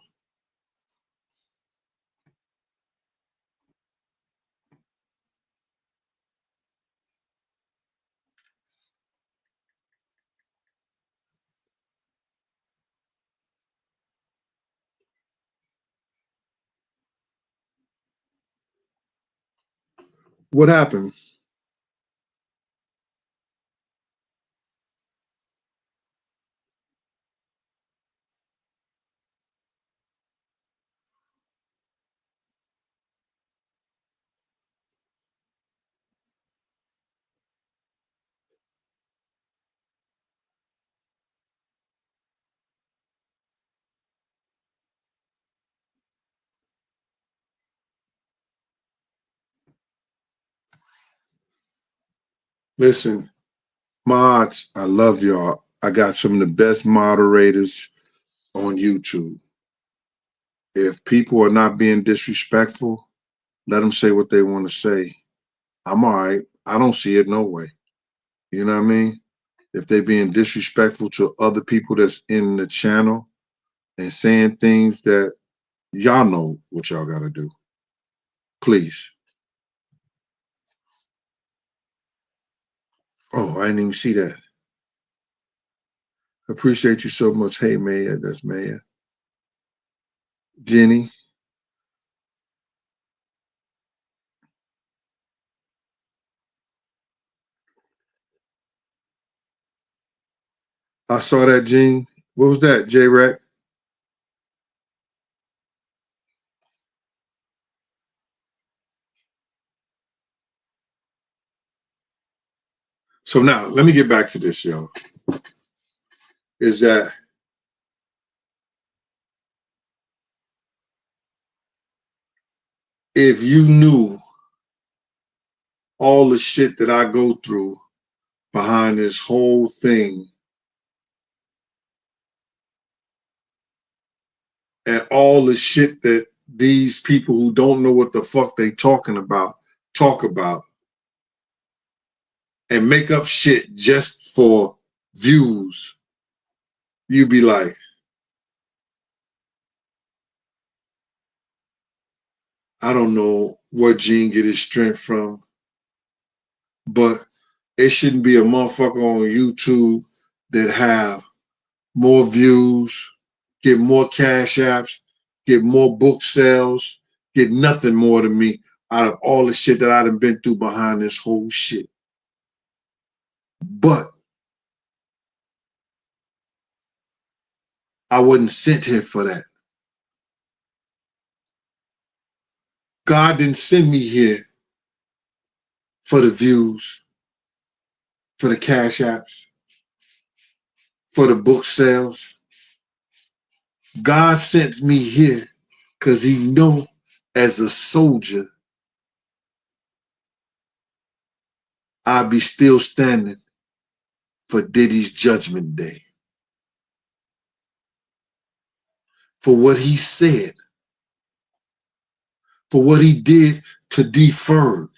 What happened? Listen, mods, I love y'all. I got some of the best moderators on YouTube. If people are not being disrespectful, let them say what they want to say. I'm all right. I don't see it no way. You know what I mean? If they being disrespectful to other people that's in the channel and saying things that y'all know what y'all got to do. Please. Oh, I didn't even see that. Appreciate you so much. Hey, Maya. That's Maya. Jenny. I saw that, Gene. What was that, J-Rack? So now, let me get back to this, y'all. Is that if you knew all the shit that I go through behind this whole thing and all the shit that these people who don't know what the fuck they talking about talk about and make up shit just for views, you'd be like, I don't know where Gene get his strength from, but it shouldn't be a motherfucker on YouTube that have more views, get more cash apps, get more book sales, get nothing more than me out of all the shit that I done been through behind this whole shit. But I wasn't sent here for that. God didn't send me here for the views, for the cash apps, for the book sales. God sent me here because he know as a soldier, I'll be still standing for Diddy's judgment day. For what he said, for what he did to defer,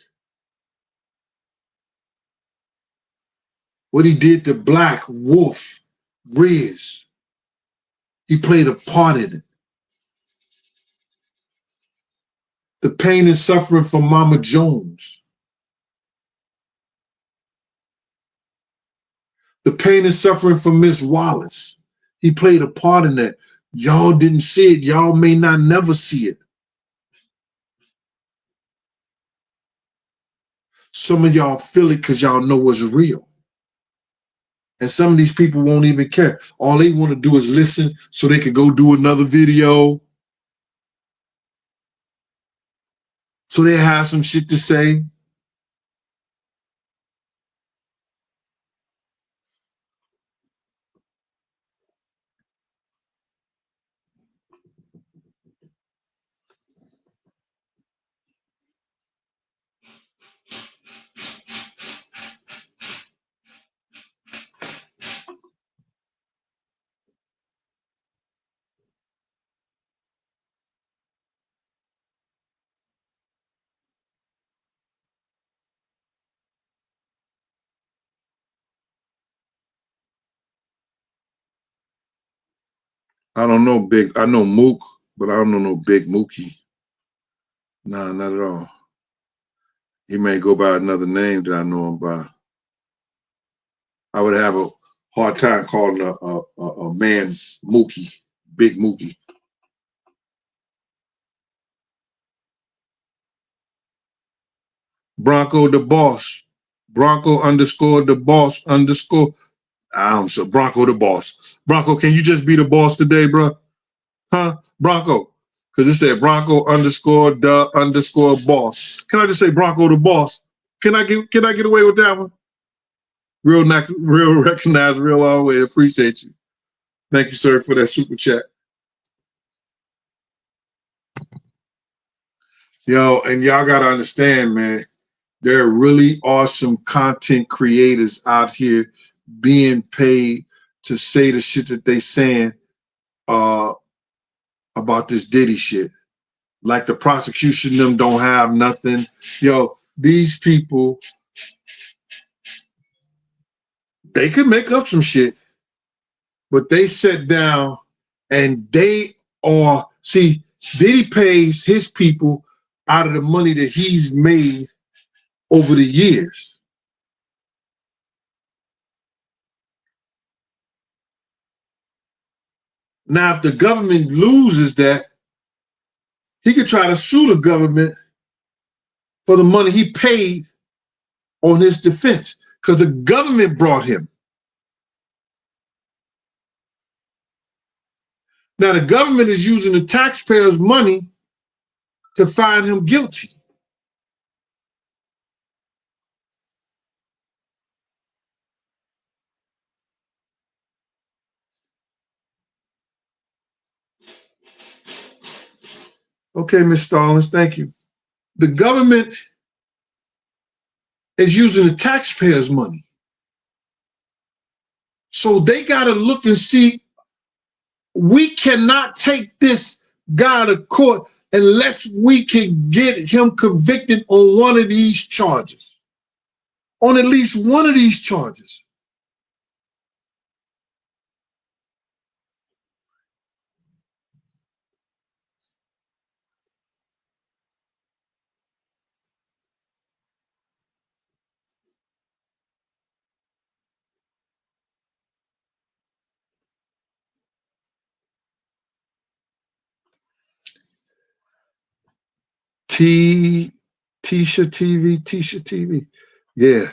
what he did to Black, Wolf, Riz. He played a part in it. The pain and suffering from Mama Jones. The pain and suffering from Miss Wallace. He played a part in that. Y'all didn't see it. Y'all may not never see it. Some of y'all feel it because y'all know what's real. And some of these people won't even care. All they want to do is listen so they could go do another video. So they have some shit to say. I don't know Big. I know Mook, but I don't know no Big Mookie. Nah, not at all. He may go by another name that I know him by. I would have a hard time calling a man Mookie, Big Mookie. Bronco the boss. Bronco underscore the boss underscore. I'm so Bronco the boss. Bronco, can you just be the boss today, bro? Huh? Bronco. Because it said Bronco underscore the underscore boss. Can I just say Bronco the boss? Can I get away with that one? Real recognized, real always. Appreciate you. Thank you, sir, for that super chat. Yo, and y'all gotta understand, man. There really are some content creators out here being paid to say the shit that they saying about this Diddy shit. Like the prosecution them don't have nothing. Yo, these people, they could make up some shit, but they sit down and they are, see, Diddy pays his people out of the money that he's made over the years. Now, if the government loses that, he could try to sue the government for the money he paid on his defense because the government brought him. Now, the government is using the taxpayers' money to find him guilty. Okay, Ms. Stallings, thank you. The government is using the taxpayers' money. So they got to look and see, we cannot take this guy to court unless we can get him convicted on one of these charges, on at least one of these charges. Tisha TV. Yeah.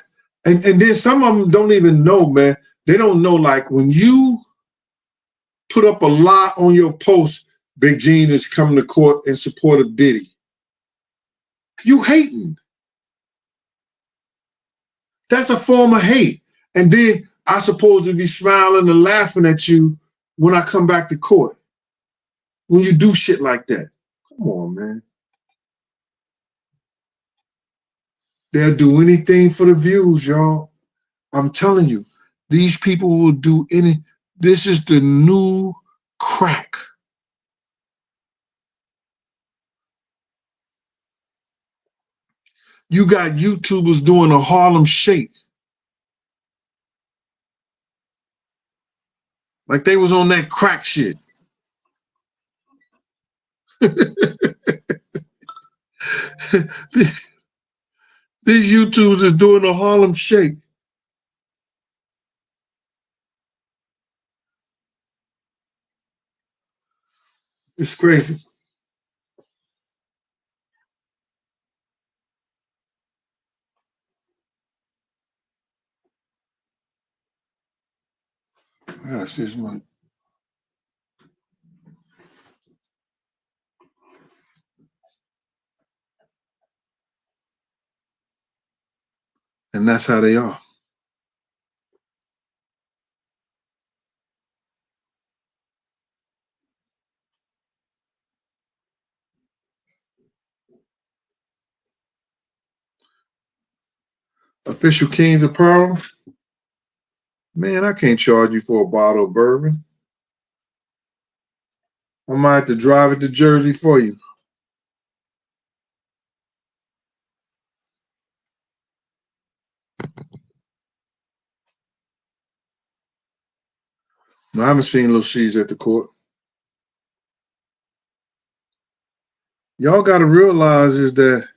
And then some of them don't even know, man. They don't know, like, when you put up a lie on your post, Big Gene is coming to court in support of Diddy. You hating. That's a form of hate. And then I supposed to be smiling and laughing at you when I come back to court. When you do shit like that. Come on, man. They'll do anything for the views, y'all. I'm telling you, these people will do any. This is the new crack. You got YouTubers doing a Harlem Shake. Like they was on that crack shit. These YouTubers is doing a Harlem Shake. It's crazy. Gosh, this one. And that's how they are. Official Kings of Pearl. Man, I can't charge you for a bottle of bourbon. I might have to drive it to Jersey for you. No, I haven't seen Little C's at the court. Y'all got to realize is that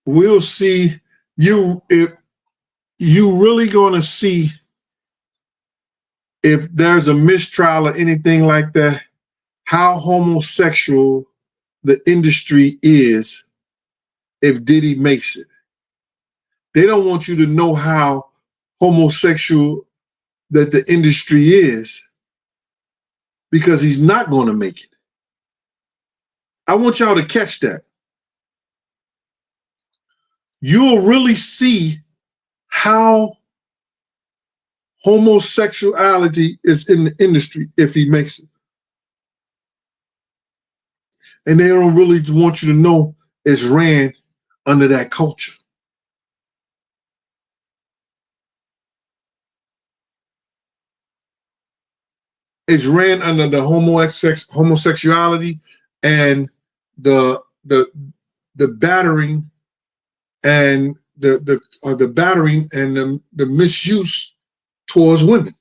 we'll see you if you really going to see if there's a mistrial or anything like that, how homosexual the industry is if Diddy makes it. They don't want you to know how homosexual that the industry is because he's not going to make it. I want y'all to catch that. You'll really see how Homosexuality is in the industry if he makes it. And they don't really want you to know it's ran under that culture. It's ran under the homosexuality and the the the battering and the battering and the misuse towards women.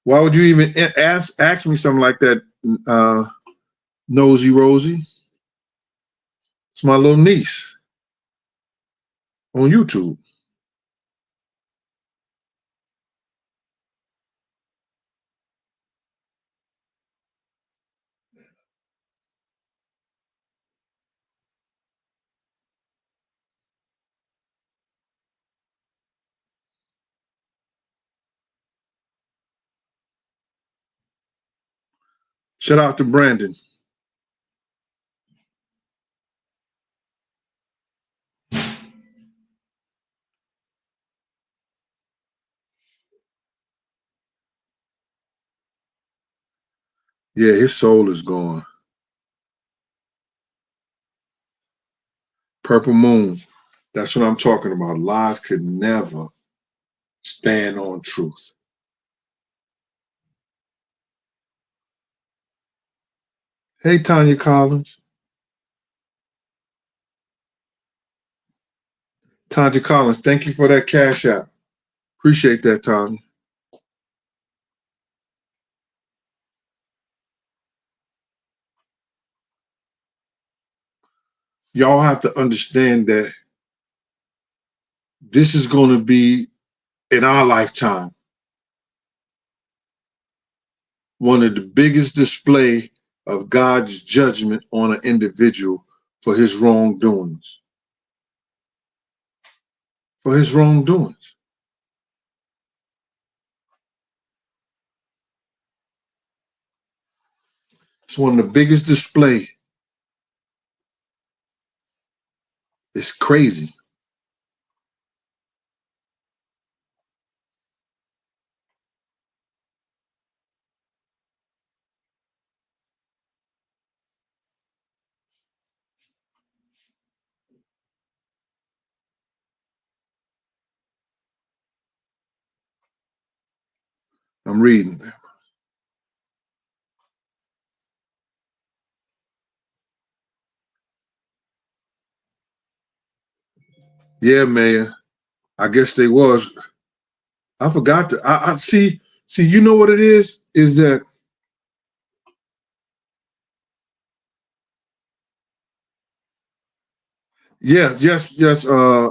Why would you even ask me something like that, Nosy Rosie? It's my little niece on YouTube. Shout out to Brandon. Yeah, his soul is gone. Purple Moon. That's what I'm talking about. Lies could never stand on truth. Hey, Tanya Collins. Tanya Collins, thank you for that cash out. Appreciate that, Tanya. Y'all have to understand that this is going to be, in our lifetime, one of the biggest display of God's judgment on an individual for his wrongdoings. For his wrongdoings. It's one of the biggest display. It's crazy. I'm reading. Yeah, Mayor. I guess they was. I forgot to. I see. See, you know what it is? Is that yeah, yes. Uh,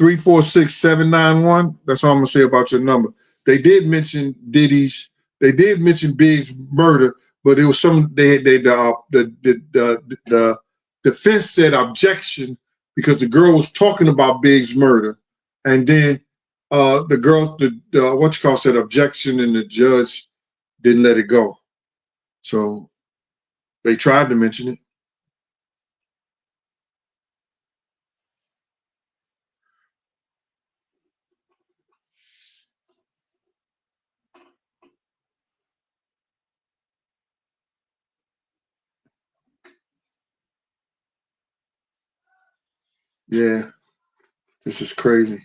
346-791. That's all I'm gonna say about your number. They did mention Diddy's. They did mention Big's murder, but it was some. They the defense said objection because the girl was talking about Big's murder, and then the girl, the what you call said objection, and the judge didn't let it go. So they tried to mention it. Yeah, this is crazy.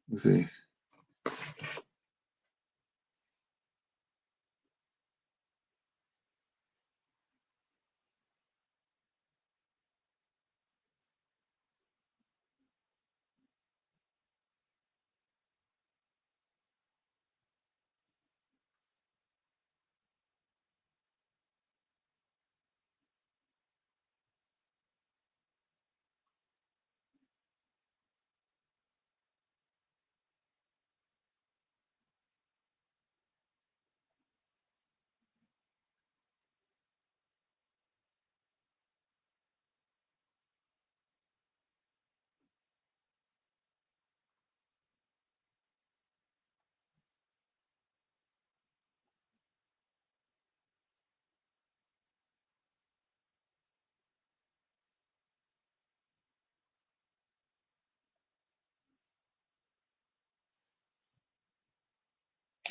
You see.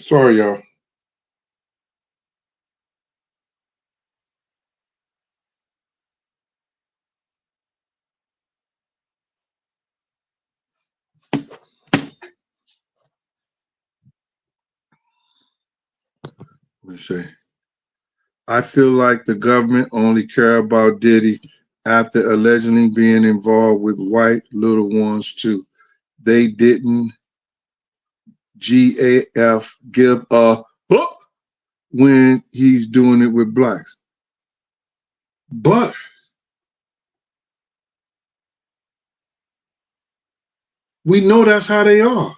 Sorry, y'all. Let me see. I feel like the government only care about Diddy after allegedly being involved with white little ones too. They didn't GAF give a hook when he's doing it with blacks. But we know that's how they are.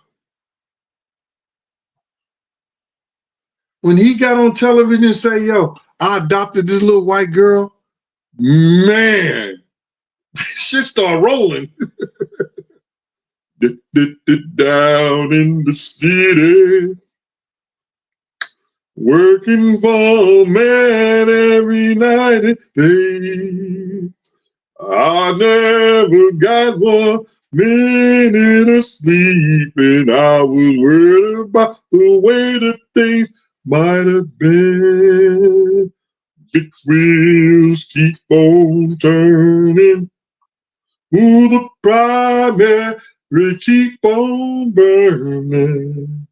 When he got on television and say, yo, I adopted this little white girl, man, shit start rolling. Down in the city, working for a man every night and day. I never got 1 minute of sleep, and I was worried about the way the things might have been. Big wheels keep on turning, ooh, the primary keep on burning.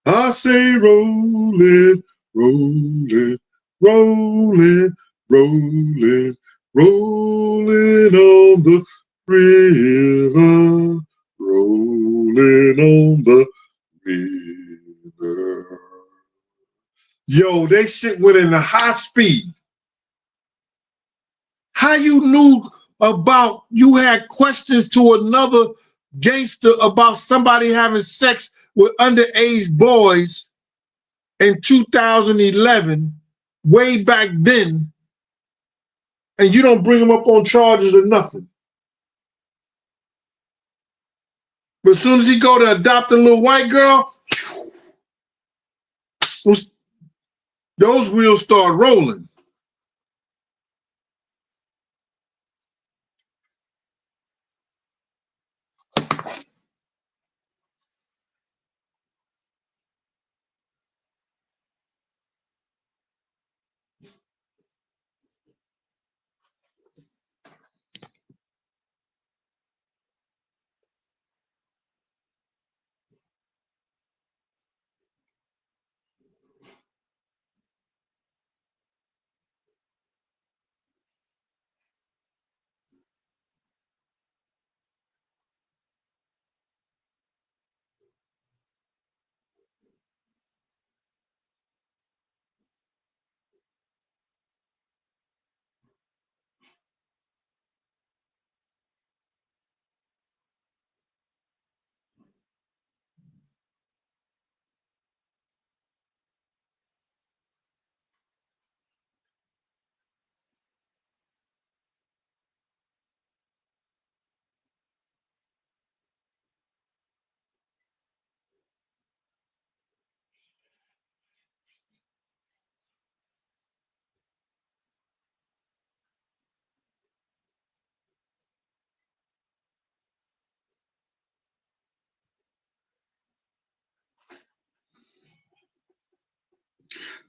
I say rolling, rolling, rolling, rolling, rolling on the river, rolling on the river. Yo, they shit went in a high speed. How you knew about, you had questions to another gangster about somebody having sex with underage boys in 2011, way back then, and you don't bring them up on charges or nothing. But as soon as he go to adopt a little white girl, those wheels start rolling.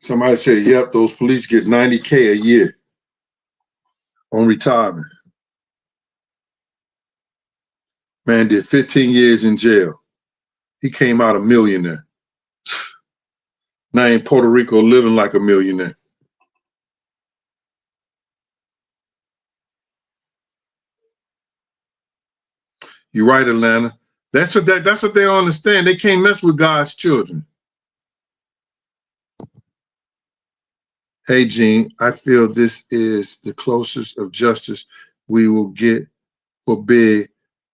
Somebody said, yep, those police get $90K a year on retirement. Man did 15 years in jail. He came out a millionaire. Now in Puerto Rico living like a millionaire. You're right, Atlanta. That's what they don't understand. They can't mess with God's children. Hey, Gene, I feel this is the closest of justice we will get for Big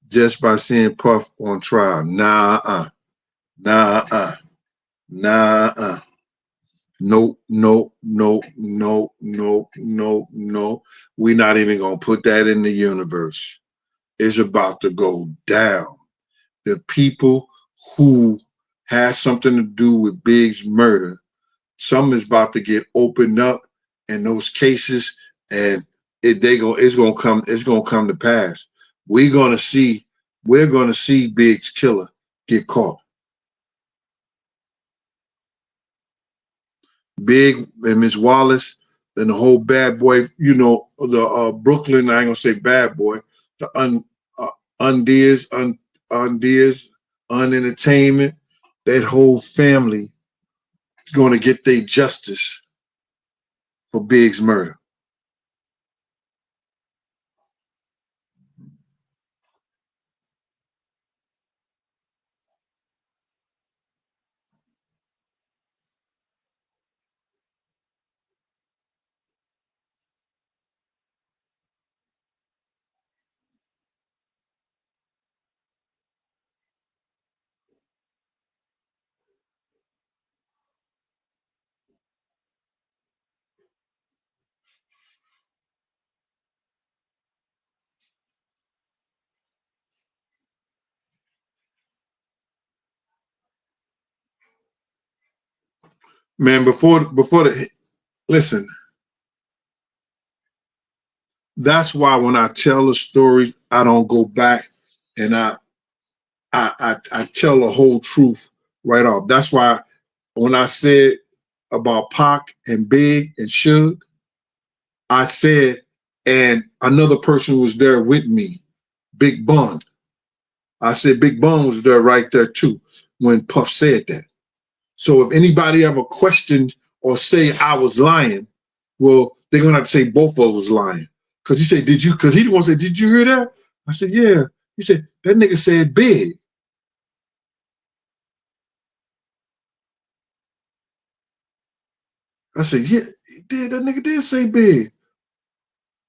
just by seeing Puff on trial. Nah. Nope. We're not even gonna put that in the universe. It's about to go down. The people who had something to do with Big's murder, something is about to get opened up in those cases, and it's gonna come to pass. We're gonna see Big's killer get caught. Big and Miss Wallace, and the whole bad boy, you know, the Brooklyn, I ain't gonna say bad boy, the Undears, Undears, Unentertainment, that whole family is gonna get their justice for Big's murder. Man, before the listen, that's why when I tell the stories, I don't go back and I tell the whole truth right off. That's why when I said about Pac and Big and Suge, I said, and another person was there with me, Big Bun. I said Big Bun was there right there too when Puff said that. So if anybody ever questioned or say I was lying, well, they're gonna have to say both of us was lying. Cause he said, did you? Cause he the one said, did you hear that? I said, yeah. He said, that nigga said Big. I said, yeah, he did. That nigga did say Big.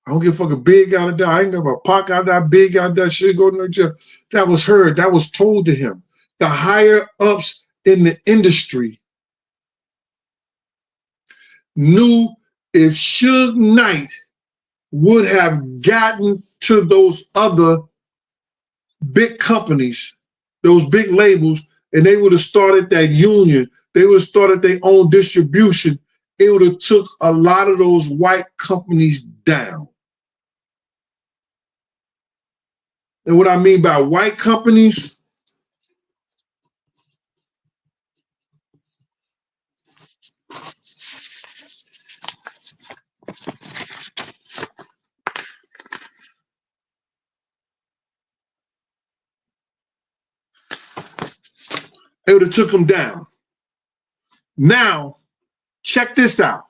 I don't give a fuck a Big out of that. I ain't give a Pac out of that, Big out of that shit, go to no jail. That was heard. That was told to him. The higher ups in the industry knew if Suge Knight would have gotten to those other big companies, those big labels, and they would have started that union, they would have started their own distribution, it would have took a lot of those white companies down. And what I mean by white companies, it would have took them down. Now, check this out.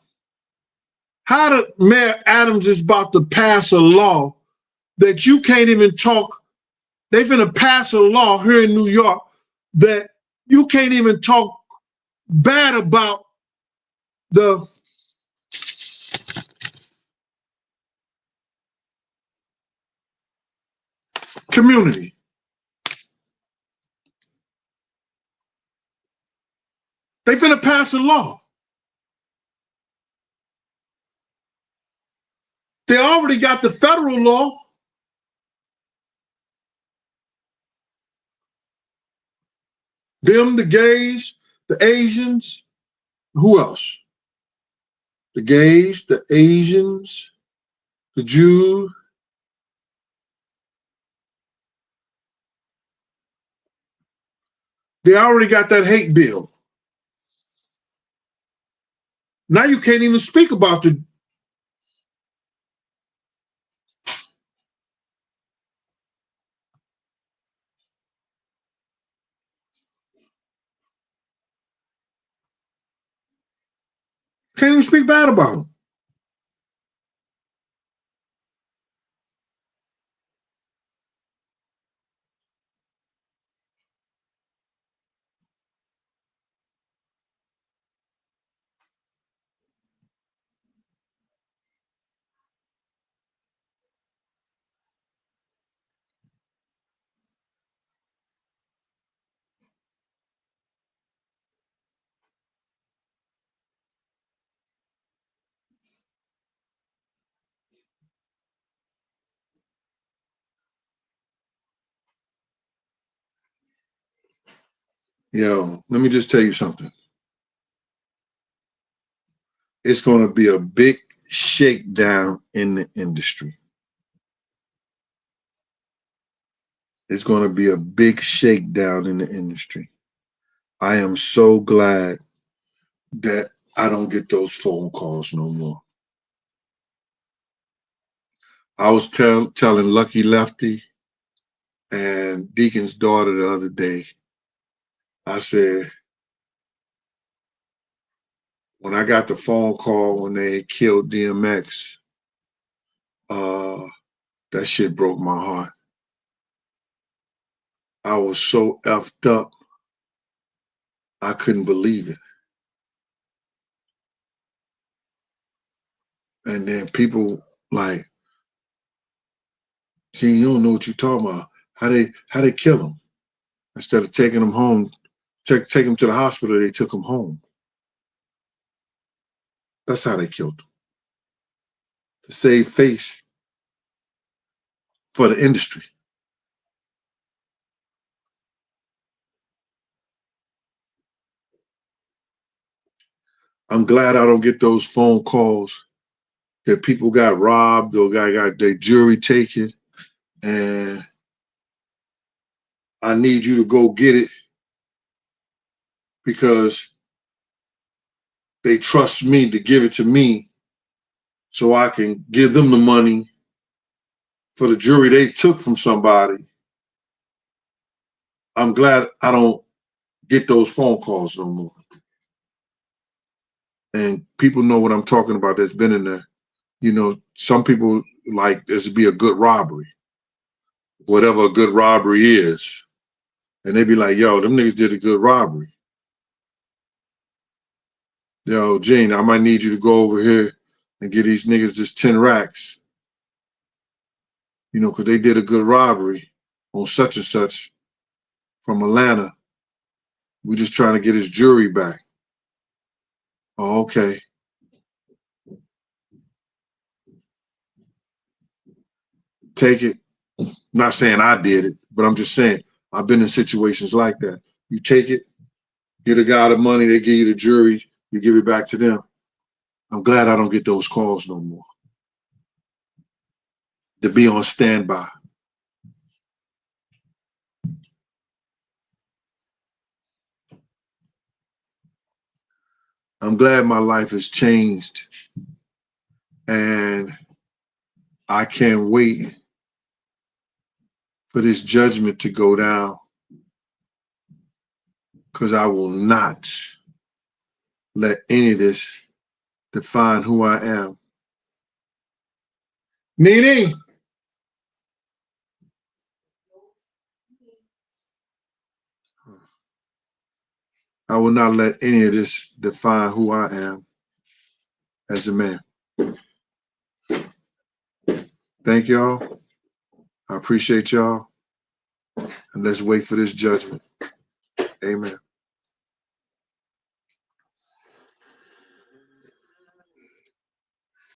How the Mayor Adams is about to pass a law that you can't even talk. They're going to pass a law here in New York that you can't even talk bad about the community. They're going to pass a law. They already got the federal law. Them, the gays, the Asians, who else? The gays, the Asians, the Jews. They already got that hate bill. Now you can't even speak about the. Can't even speak bad about them. Yo, let me just tell you something. It's going to be a big shakedown in the industry. It's going to be a big shakedown in the industry. I am so glad that I don't get those phone calls no more. I was telling Lucky Lefty and Deacon's daughter the other day, I said, when I got the phone call when they killed DMX, that shit broke my heart. I was so effed up, I couldn't believe it. And then people like, gee, you don't know what you're talking about. How they kill him? Instead of taking him home, take him to the hospital, they took him home. That's how they killed him. To save face for the industry. I'm glad I don't get those phone calls that people got robbed or got their jewelry taken, and I need you to go get it because they trust me to give it to me so I can give them the money for the jewelry they took from somebody. I'm glad I don't get those phone calls no more. And people know what I'm talking about that's been in there. You know, some people like this to be a good robbery, whatever a good robbery is. And they be like, yo, them niggas did a good robbery. Yo, Gene, I might need you to go over here and get these niggas just 10 racks. You know, because they did a good robbery on such and such from Atlanta. We just trying to get his jewelry back. Oh, okay. Take it. Not saying I did it, but I'm just saying I've been in situations like that. You take it, get a guy the money, they give you the jewelry, you give it back to them. I'm glad I don't get those calls no more. To be on standby. I'm glad my life has changed, and I can't wait for this judgment to go down, because I will not let any of this define who I am. Nene, I will not let any of this define who I am as a man. Thank y'all. I appreciate y'all. And let's wait for this judgment. Amen.